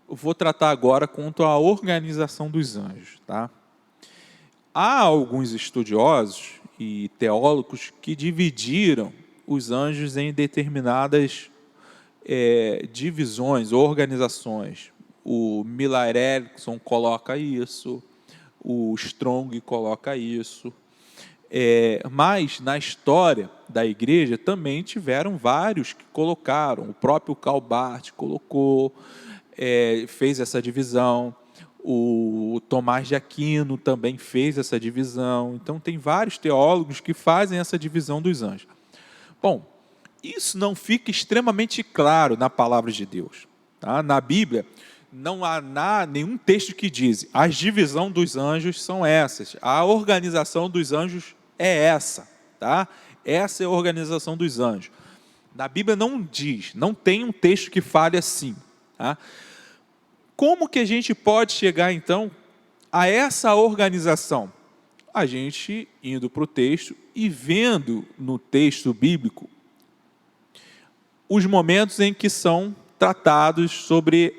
eu vou tratar agora quanto à organização dos anjos, tá? Há alguns estudiosos e teólogos que dividiram os anjos em determinadas divisões, organizações. O Miller Erickson coloca isso, o Strong coloca isso. Mas na história da igreja também tiveram vários que colocaram. O próprio Karl Barth colocou, fez essa divisão, o Tomás de Aquino também fez essa divisão. Então, tem vários teólogos que fazem essa divisão dos anjos. Bom, isso não fica extremamente claro na palavra de Deus. Tá? Na Bíblia, não há nenhum texto que diz as divisões dos anjos são essas, a organização dos anjos é essa. Tá? Essa é a organização dos anjos. Na Bíblia não diz, não tem um texto que fale assim. Tá? Como que a gente pode chegar, então, a essa organização? A gente indo para o texto e vendo no texto bíblico os momentos em que são tratados sobre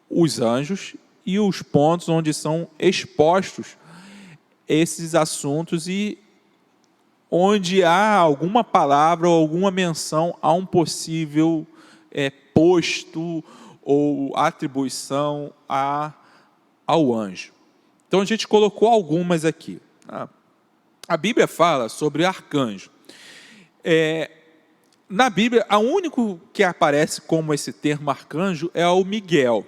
os anjos e os pontos onde são expostos esses assuntos e onde há alguma palavra ou alguma menção a um possível posto ou atribuição ao anjo. Então, a gente colocou algumas aqui. A Bíblia fala sobre arcanjo. Na Bíblia, o único que aparece como esse termo arcanjo é o Miguel.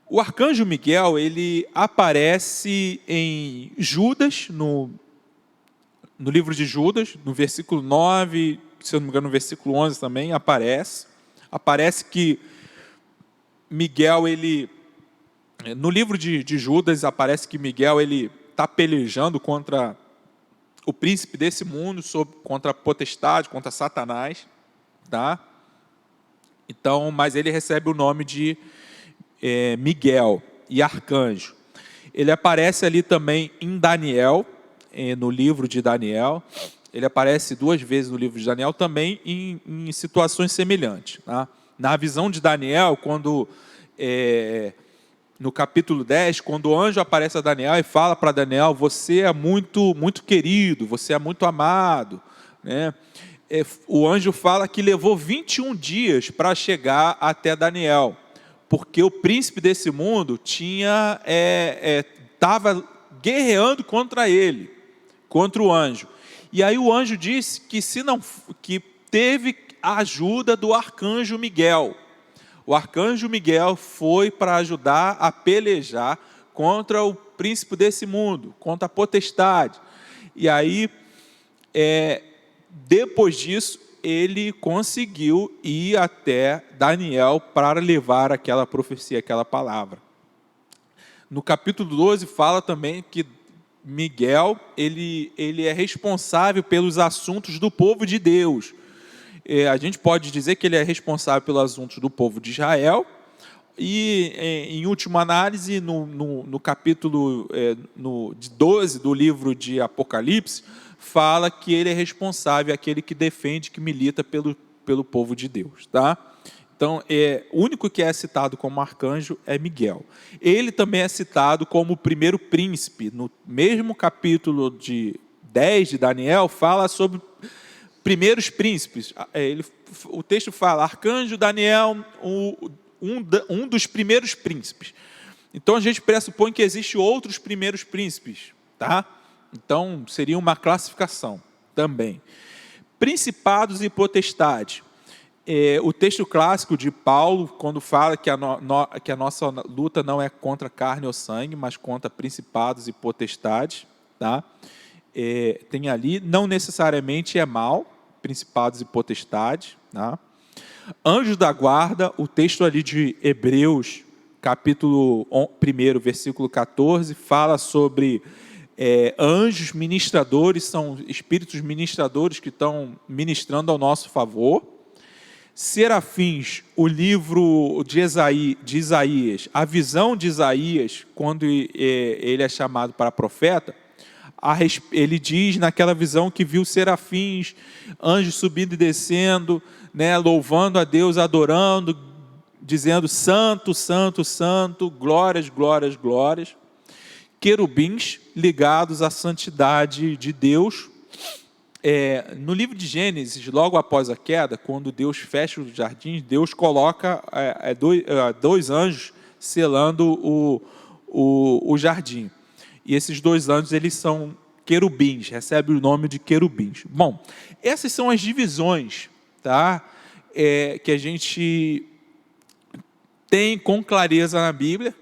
O arcanjo Miguel, ele aparece em Judas, no livro de Judas, no versículo 9, se eu não me engano, no versículo 11 também aparece. Aparece que Miguel, no livro de Judas, aparece que Miguel está pelejando contra o príncipe desse mundo, contra a potestade, contra Satanás. Tá? Então, mas ele recebe o nome de Miguel e arcanjo. Ele aparece ali também em Daniel, no livro de Daniel. Ele aparece 2 vezes no livro de Daniel, também em situações semelhantes. Tá? Na visão de Daniel, quando no capítulo 10, quando o anjo aparece a Daniel e fala para Daniel, você é muito, muito querido, você é muito amado. Né? O anjo fala que levou 21 dias para chegar até Daniel, porque o príncipe desse mundo estava guerreando contra ele, contra o anjo. E aí o anjo disse que teve a ajuda do arcanjo Miguel. O arcanjo Miguel foi para ajudar a pelejar contra o príncipe desse mundo, contra a potestade. E aí, depois disso, ele conseguiu ir até Daniel para levar aquela profecia, aquela palavra. No capítulo 12 fala também que Miguel, ele é responsável pelos assuntos do povo de Deus. A gente pode dizer que ele é responsável pelos assuntos do povo de Israel. E, em última análise, no capítulo 12 do livro de Apocalipse, fala que ele é responsável, aquele que defende, que milita pelo povo de Deus. Tá? Então, o único que é citado como arcanjo é Miguel. Ele também é citado como o primeiro príncipe. No mesmo capítulo 10 de Daniel, fala sobre primeiros príncipes. O texto fala, arcanjo Daniel, um dos primeiros príncipes. Então, a gente pressupõe que existem outros primeiros príncipes. Tá? Então, seria uma classificação também. Principados e potestades. O texto clássico de Paulo, quando fala que a nossa luta não é contra carne ou sangue, mas contra principados e potestades, tá? Tem ali, não necessariamente é mal, principados e potestades. Tá? Anjos da guarda, o texto ali de Hebreus, capítulo 1, versículo 14, fala sobre anjos ministradores, são espíritos ministradores que estão ministrando ao nosso favor. Serafins, o livro de Isaías, a visão de Isaías, quando ele é chamado para profeta, ele diz naquela visão que viu serafins, anjos subindo e descendo, né, louvando a Deus, adorando, dizendo santo, santo, santo, glórias, glórias, glórias. Querubins ligados à santidade de Deus. No livro de Gênesis, logo após a queda, quando Deus fecha os jardins, Deus coloca 2 anjos selando o jardim. E esses 2 anjos, eles são querubins, recebem o nome de querubins. Bom, essas são as divisões, tá? Que a gente tem com clareza na Bíblia,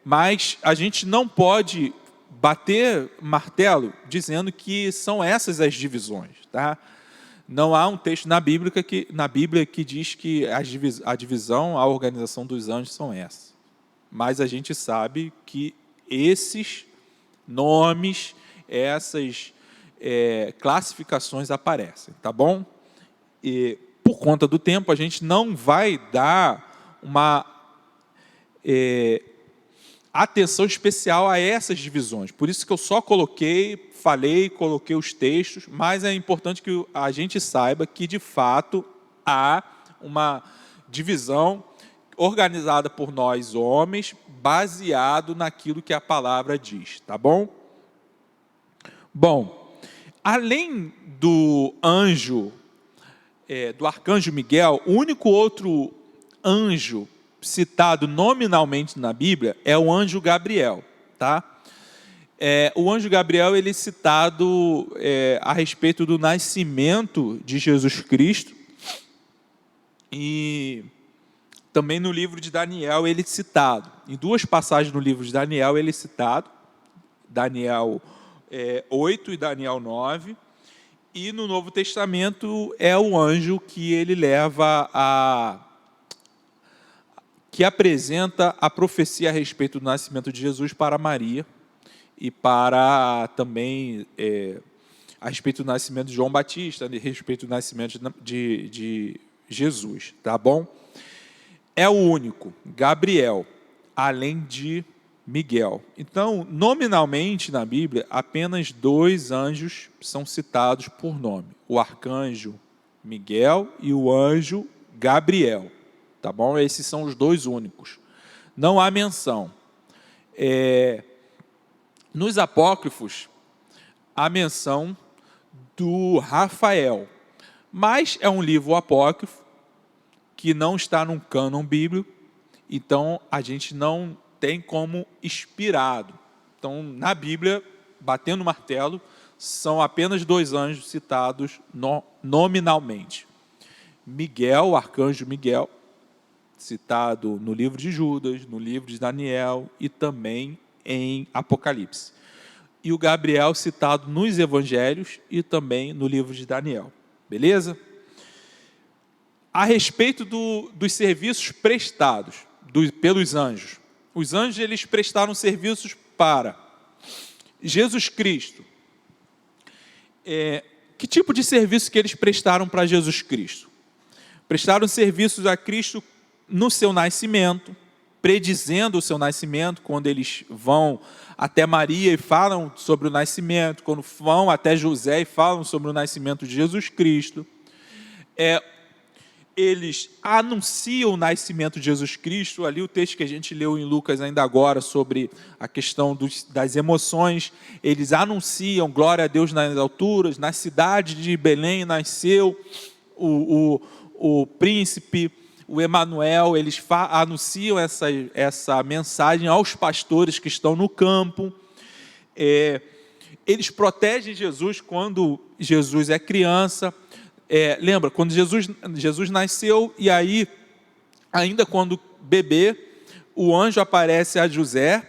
mas a gente não pode bater martelo dizendo que são essas as divisões, tá? Não há um texto na Bíblia que diz que a divisão, a organização dos anjos são essas. Mas a gente sabe que esses nomes, essas classificações aparecem, tá bom? E por conta do tempo, a gente não vai dar uma atenção especial a essas divisões. Por isso que eu só coloquei os textos, mas é importante que a gente saiba que, de fato, há uma divisão organizada por nós, homens, baseado naquilo que a palavra diz, tá bom? Bom, além do anjo, do arcanjo Miguel, o único outro anjo citado nominalmente na Bíblia é o anjo Gabriel, tá? O anjo Gabriel, ele é citado a respeito do nascimento de Jesus Cristo, e também no livro de Daniel ele é citado. Em duas passagens no livro de Daniel ele é citado, Daniel 8 e Daniel 9, e no Novo Testamento é o anjo que ele que apresenta a profecia a respeito do nascimento de Jesus para Maria, e para também a respeito do nascimento de João Batista, a respeito do nascimento de Jesus, tá bom? É o único, Gabriel, além de Miguel. Então, nominalmente na Bíblia, apenas 2 anjos são citados por nome: o arcanjo Miguel e o anjo Gabriel, tá bom? Esses são os 2 únicos. Não há menção. Nos apócrifos, há menção do Rafael, mas é um livro apócrifo que não está num cânon bíblico, então a gente não tem como inspirado. Então, na Bíblia, batendo o martelo, são apenas 2 anjos citados nominalmente. Miguel, o arcanjo Miguel, citado no livro de Judas, no livro de Daniel e também em Apocalipse. E o Gabriel, citado nos evangelhos e também no livro de Daniel. Beleza? A respeito dos serviços prestados pelos anjos. Os anjos, eles prestaram serviços para Jesus Cristo. Que tipo de serviço que eles prestaram para Jesus Cristo? Prestaram serviços a Cristo no seu nascimento, predizendo o seu nascimento, quando eles vão até Maria e falam sobre o nascimento, quando vão até José e falam sobre o nascimento de Jesus Cristo. Eles anunciam o nascimento de Jesus Cristo, ali o texto que a gente leu em Lucas ainda agora, sobre a questão das emoções, eles anunciam glória a Deus nas alturas, na cidade de Belém nasceu o príncipe, o Emanuel. Eles anunciam essa mensagem aos pastores que estão no campo. Eles protegem Jesus quando Jesus é criança. Lembra, quando Jesus nasceu, e aí, ainda quando bebê, o anjo aparece a José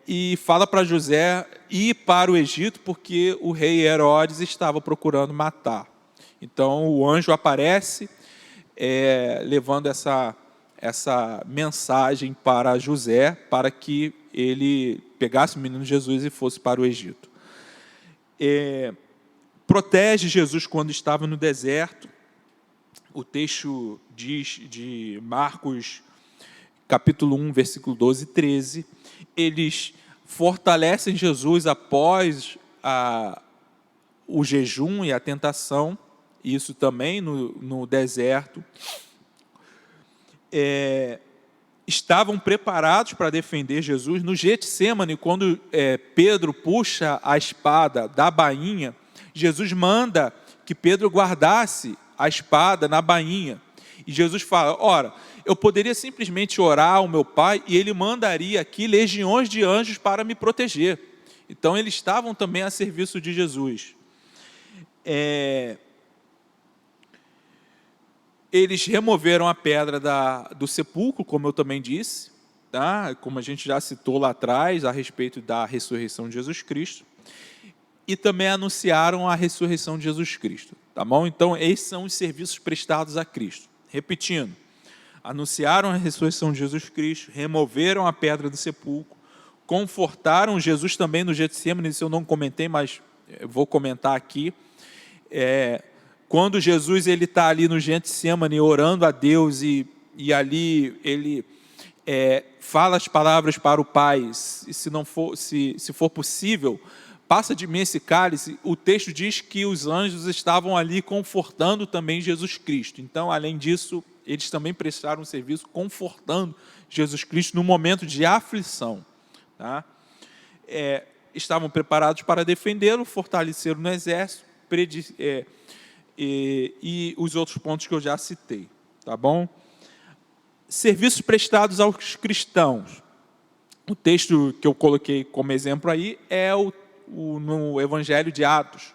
e fala para José ir para o Egito, porque o rei Herodes estava procurando matar. Então, o anjo aparece levando essa mensagem para José, para que ele pegasse o menino Jesus e fosse para o Egito. Protege Jesus quando estava no deserto. O texto diz, de Marcos, capítulo 1, versículo 12 e 13, eles fortalecem Jesus após o jejum e a tentação, isso também no deserto. Estavam preparados para defender Jesus. No Getsêmani, quando Pedro puxa a espada da bainha, Jesus manda que Pedro guardasse a espada na bainha. E Jesus fala: ora, eu poderia simplesmente orar ao meu Pai e Ele mandaria aqui legiões de anjos para me proteger. Então, eles estavam também a serviço de Jesus. eles removeram a pedra do sepulcro, como eu também disse, tá? Como a gente já citou lá atrás, a respeito da ressurreição de Jesus Cristo, e também anunciaram a ressurreição de Jesus Cristo, tá bom? Então, esses são os serviços prestados a Cristo. Repetindo, anunciaram a ressurreição de Jesus Cristo, removeram a pedra do sepulcro, confortaram Jesus também no Getsêmani, isso eu não comentei, mas eu vou comentar aqui. Quando Jesus está ali no Getsêmani orando a Deus e ali ele fala as palavras para o Pai, se for possível, passa de mim esse cálice, o texto diz que os anjos estavam ali confortando também Jesus Cristo. Então, além disso, eles também prestaram um serviço confortando Jesus Cristo no momento de aflição. Tá? Estavam preparados para defendê-lo, fortaleceram no exército, e os outros pontos que eu já citei. Tá bom? Serviços prestados aos cristãos. O texto que eu coloquei como exemplo aí é no Evangelho de Atos,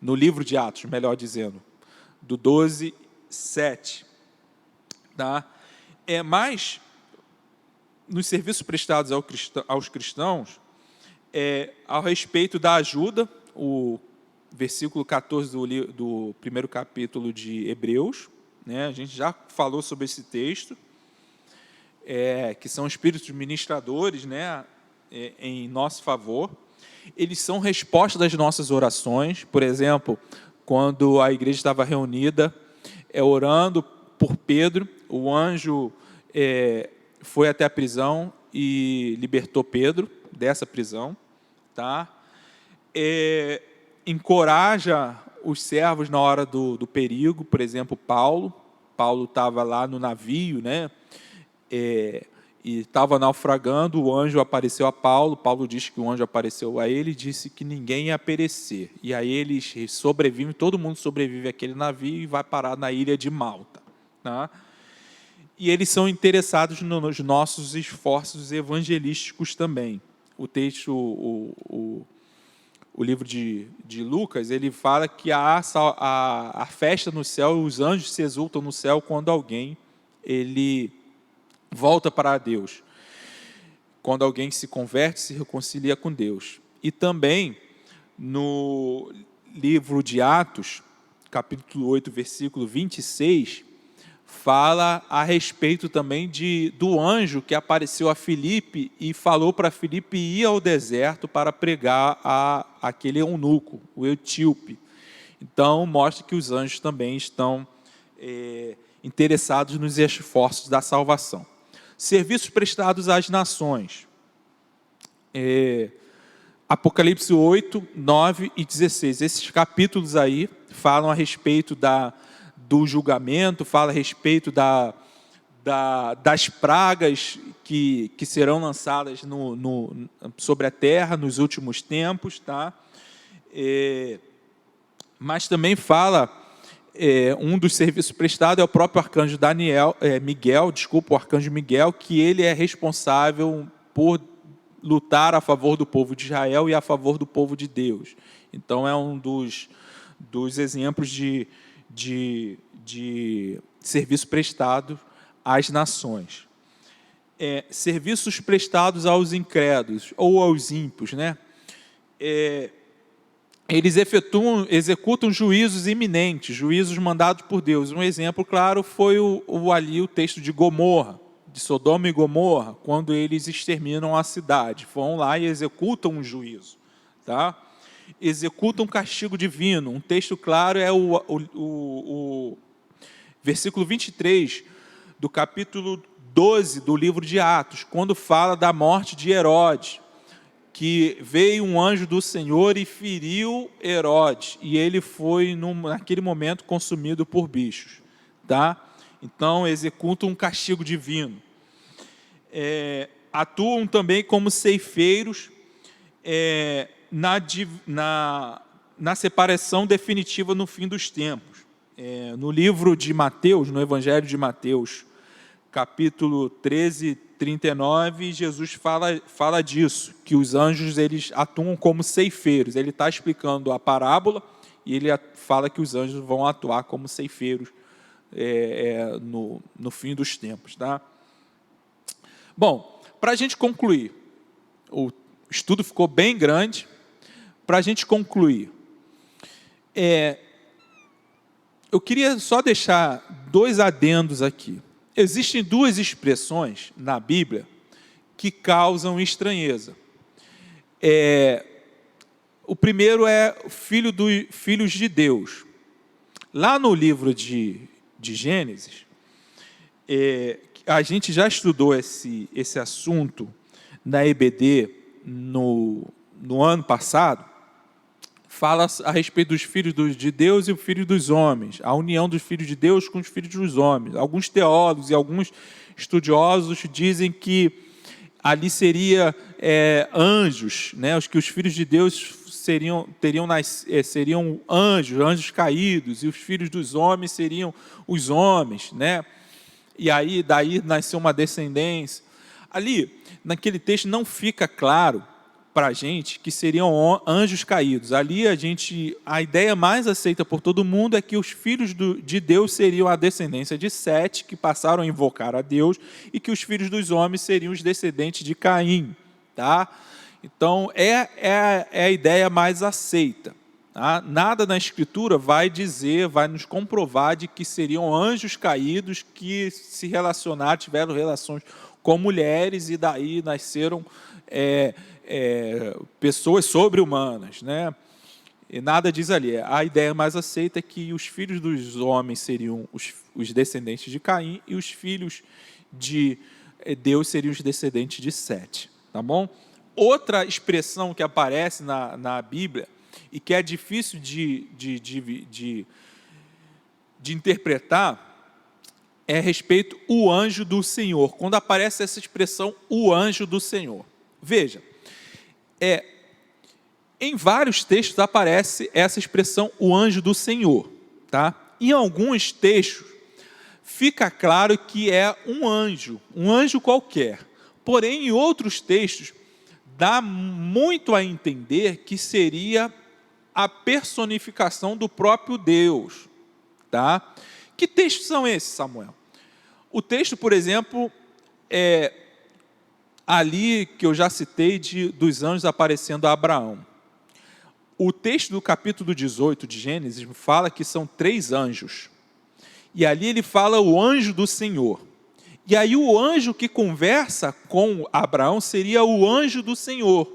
no livro de Atos, melhor dizendo, do 12:7. Tá? Mas, nos serviços prestados aos cristãos, ao respeito da ajuda, o versículo 14 do primeiro capítulo de Hebreus, né? A gente já falou sobre esse texto, que são espíritos ministradores, né? Em nosso favor. Eles são resposta das nossas orações. Por exemplo, quando a igreja estava reunida, orando por Pedro, o anjo foi até a prisão e libertou Pedro dessa prisão. Tá? Encoraja os servos na hora do perigo. Por exemplo, Paulo estava lá no navio, né? E estava naufragando, o anjo apareceu a Paulo. Paulo disse que o anjo apareceu a ele e disse que ninguém ia perecer. E aí eles sobrevivem, todo mundo sobrevive àquele navio e vai parar na ilha de Malta. Tá? E eles são interessados nos nossos esforços evangelísticos também. O texto, o livro de Lucas, ele fala que a festa no céu, os anjos se exultam no céu quando alguém volta para Deus, quando alguém se converte, se reconcilia com Deus. E também no livro de Atos, capítulo 8, versículo 26, fala a respeito também do anjo que apareceu a Filipe e falou para Filipe ir ao deserto para pregar a aquele eunuco, o etíope. Então, mostra que os anjos também estão interessados nos esforços da salvação. Serviços prestados às nações. Apocalipse 8, 9 e 16. Esses capítulos aí falam a respeito do julgamento, fala a respeito das pragas que serão lançadas sobre a terra nos últimos tempos. Tá? Mas também fala... um dos serviços prestados é o próprio arcanjo o arcanjo Miguel, que ele é responsável por lutar a favor do povo de Israel e a favor do povo de Deus. Então, é um dos exemplos de serviço prestado às nações. Serviços prestados aos incrédulos ou aos ímpios, né? Eles executam juízos iminentes, juízos mandados por Deus. Um exemplo claro foi o texto de Gomorra, de Sodoma e Gomorra, quando eles exterminam a cidade. Vão lá e executam um juízo. Tá? Executam um castigo divino. Um texto claro é o versículo 23 do capítulo 12 do livro de Atos, quando fala da morte de Herodes, que veio um anjo do Senhor e feriu Herodes, e ele foi, naquele momento, consumido por bichos. Tá? Então, executam um castigo divino. Atuam também como ceifeiros na separação definitiva no fim dos tempos. No livro de Mateus, no Evangelho de Mateus, capítulo 13, 39, Jesus fala disso, que os anjos eles atuam como ceifeiros. Ele está explicando a parábola e ele fala que os anjos vão atuar como ceifeiros no fim dos tempos. Tá? Bom, para a gente concluir, o estudo ficou bem grande. Para a gente concluir, eu queria só deixar 2 adendos aqui. Existem 2 expressões na Bíblia que causam estranheza. O primeiro é filhos de Deus. Lá no livro de Gênesis, a gente já estudou esse assunto na EBD no ano passado. Fala a respeito dos filhos de Deus e o filho dos homens, a união dos filhos de Deus com os filhos dos homens. Alguns teólogos e alguns estudiosos dizem que ali seria anjos, né? Que os filhos de Deus seriam anjos caídos, e os filhos dos homens seriam os homens, né? E aí daí nasceu uma descendência. Ali, naquele texto, não fica claro para a gente que seriam anjos caídos. Ali a ideia mais aceita por todo mundo é que os filhos de Deus seriam a descendência de Sete, que passaram a invocar a Deus, e que os filhos dos homens seriam os descendentes de Caim. Tá? Então, é a ideia mais aceita. Tá? Nada na Escritura vai nos comprovar de que seriam anjos caídos que se relacionaram, tiveram relações com mulheres e daí nasceram pessoas sobre-humanas, né? E nada diz ali. A ideia mais aceita é que os filhos dos homens seriam os descendentes de Caim e os filhos de Deus seriam os descendentes de Sete. Tá bom? Outra expressão que aparece na Bíblia e que é difícil de interpretar é a respeito o anjo do Senhor. Quando aparece essa expressão, o anjo do Senhor. Veja, em vários textos aparece essa expressão, o anjo do Senhor. Tá? Em alguns textos, fica claro que é um anjo qualquer. Porém, em outros textos, dá muito a entender que seria a personificação do próprio Deus. Tá? Que textos são esses, Samuel? O texto, por exemplo, ali que eu já citei dos anjos aparecendo a Abraão. O texto do capítulo 18 de Gênesis fala que são 3 anjos. E ali ele fala o anjo do Senhor. E aí o anjo que conversa com Abraão seria o anjo do Senhor.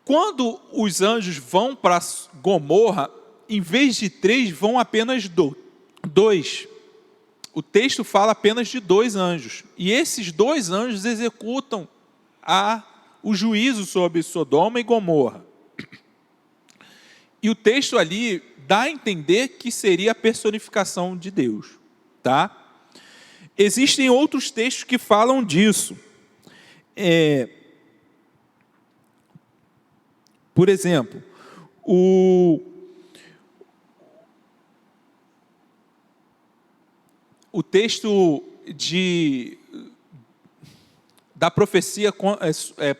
Quando os anjos vão para Gomorra, em vez de 3, vão apenas 2. O texto fala apenas de 2 anjos. E esses 2 anjos executam o juízo sobre Sodoma e Gomorra. E o texto ali dá a entender que seria a personificação de Deus. Tá? Existem outros textos que falam disso. Por exemplo, o texto da profecia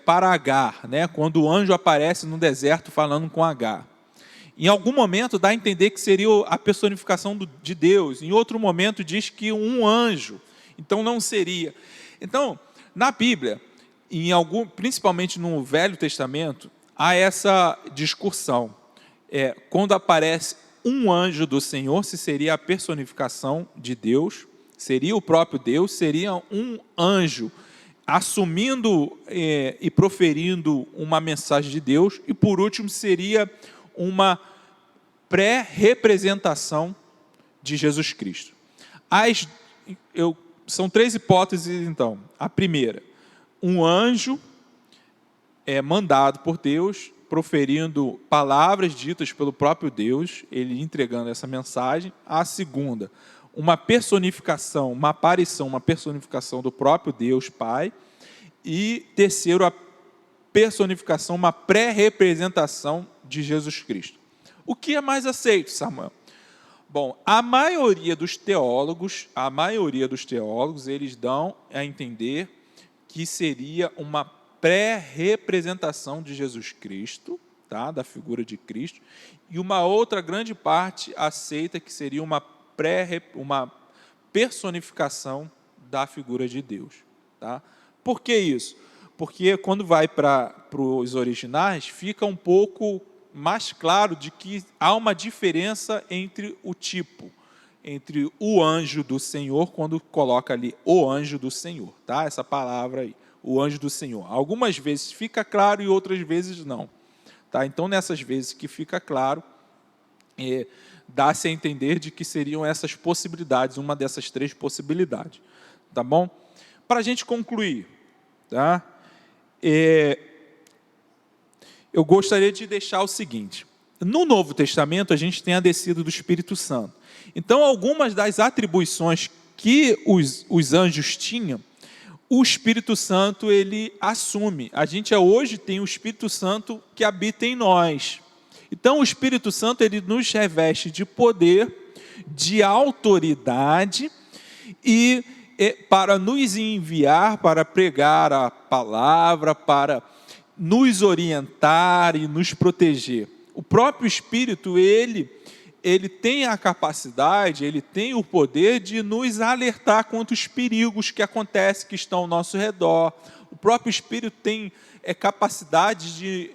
para Agar, né? Quando o anjo aparece no deserto falando com Agar. Em algum momento dá a entender que seria a personificação de Deus. Em outro momento diz que um anjo. Então não seria. Então, na Bíblia, principalmente no Velho Testamento, há essa discussão. Quando aparece um anjo do Senhor, se seria a personificação de Deus, seria o próprio Deus, seria um anjo assumindo e proferindo uma mensagem de Deus, e por último seria uma pré-representação de Jesus Cristo. São 3 hipóteses, então. A primeira, um anjo mandado por Deus, proferindo palavras ditas pelo próprio Deus, ele entregando essa mensagem. A segunda, uma personificação, uma aparição, uma personificação do próprio Deus Pai. E terceiro, a personificação, uma pré-representação de Jesus Cristo. O que é mais aceito, Samuel? Bom, a maioria dos teólogos, eles dão a entender que seria uma pré-representação de Jesus Cristo, tá? Da figura de Cristo, e uma outra grande parte aceita que seria uma uma personificação da figura de Deus. Tá? Por que isso? Porque quando vai para os originais, fica um pouco mais claro de que há uma diferença entre o tipo, entre o anjo do Senhor, quando coloca ali o anjo do Senhor, tá? Essa palavra aí, o anjo do Senhor. Algumas vezes fica claro e outras vezes não. Tá? Então, nessas vezes que fica claro, dá-se a entender de que seriam essas possibilidades, uma dessas três possibilidades. Tá bom? Para a gente concluir, tá? Eu gostaria de deixar o seguinte: no Novo Testamento, a gente tem a descida do Espírito Santo. Então, algumas das atribuições que os anjos tinham, o Espírito Santo ele assume. A gente hoje tem o Espírito Santo que habita em nós. Então, o Espírito Santo ele nos reveste de poder, de autoridade e para nos enviar, para pregar a palavra, para nos orientar e nos proteger. O próprio Espírito, ele tem a capacidade, ele tem o poder de nos alertar contra os perigos que acontecem, que estão ao nosso redor. O próprio Espírito tem capacidade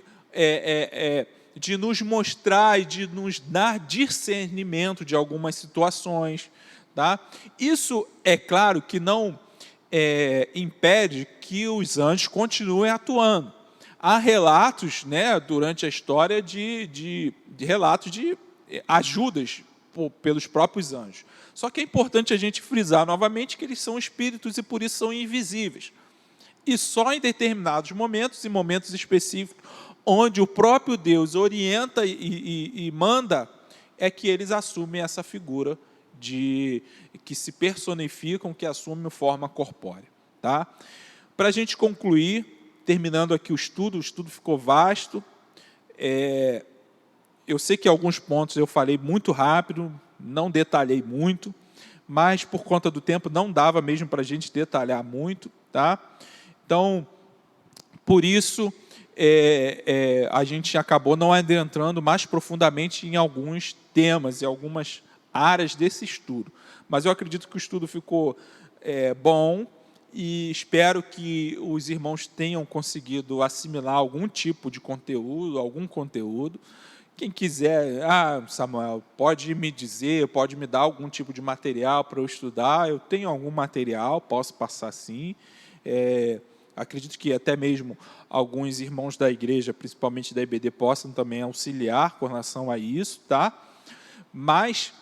de nos mostrar e de nos dar discernimento de algumas situações. Tá? Isso, é claro, que não impede que os anjos continuem atuando. Há relatos, né, durante a história de relatos de ajudas pelos próprios anjos. Só que é importante a gente frisar novamente que eles são espíritos e por isso são invisíveis. E só em determinados momentos, em momentos específicos, onde o próprio Deus orienta e manda, é que eles assumem essa figura que se personificam, que assumem forma corpórea. Tá? Para a gente concluir, terminando aqui o estudo ficou vasto. Eu sei que alguns pontos eu falei muito rápido, não detalhei muito, mas por conta do tempo não dava mesmo para a gente detalhar muito. Tá? Então, por isso, a gente acabou não adentrando mais profundamente em alguns temas e algumas áreas desse estudo. Mas eu acredito que o estudo ficou bom e espero que os irmãos tenham conseguido assimilar algum tipo de conteúdo, algum conteúdo. Quem quiser, Samuel, pode me dizer, pode me dar algum tipo de material para eu estudar. Eu tenho algum material, posso passar sim. Acredito que até mesmo alguns irmãos da igreja, principalmente da IBD, possam também auxiliar com relação a isso, tá? Mas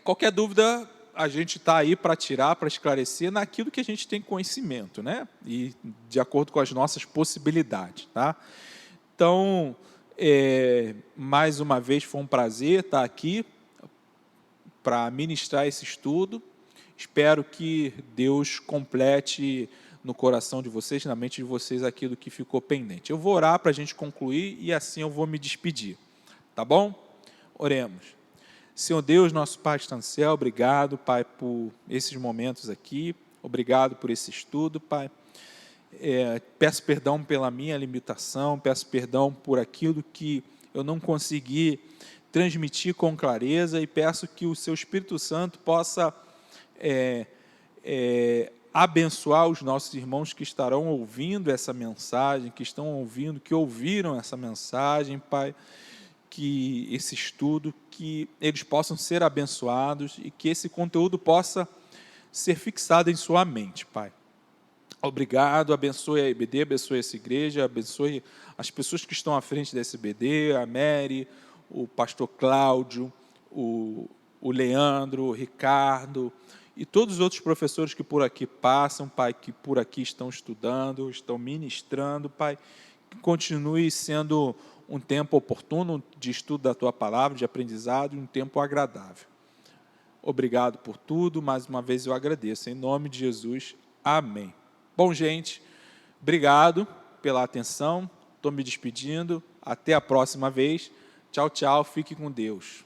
qualquer dúvida, a gente está aí para tirar, para esclarecer naquilo que a gente tem conhecimento, né? E de acordo com as nossas possibilidades, tá? Então, mais uma vez foi um prazer estar aqui para ministrar esse estudo. Espero que Deus complete no coração de vocês, na mente de vocês, aquilo que ficou pendente. Eu vou orar para a gente concluir e assim eu vou me despedir. Tá bom? Oremos. Senhor Deus, nosso Pai que está no céu, obrigado, Pai, por esses momentos aqui, obrigado por esse estudo, Pai. Peço perdão pela minha limitação, peço perdão por aquilo que eu não consegui transmitir com clareza e peço que o Seu Espírito Santo possa abençoar os nossos irmãos que estarão ouvindo essa mensagem, que ouviram essa mensagem, Pai, que esse estudo, que eles possam ser abençoados e que esse conteúdo possa ser fixado em sua mente, Pai. Obrigado, abençoe a IBD, abençoe essa igreja, abençoe as pessoas que estão à frente dessa IBD, a Mary, o pastor Cláudio, o Leandro, o Ricardo e todos os outros professores que por aqui passam, Pai, que por aqui estão estudando, estão ministrando, Pai, que continue sendo um tempo oportuno de estudo da Tua Palavra, de aprendizado e um tempo agradável. Obrigado por tudo, mais uma vez eu agradeço. Em nome de Jesus, amém. Bom, gente, obrigado pela atenção, estou me despedindo, até a próxima vez. Tchau, tchau, fique com Deus.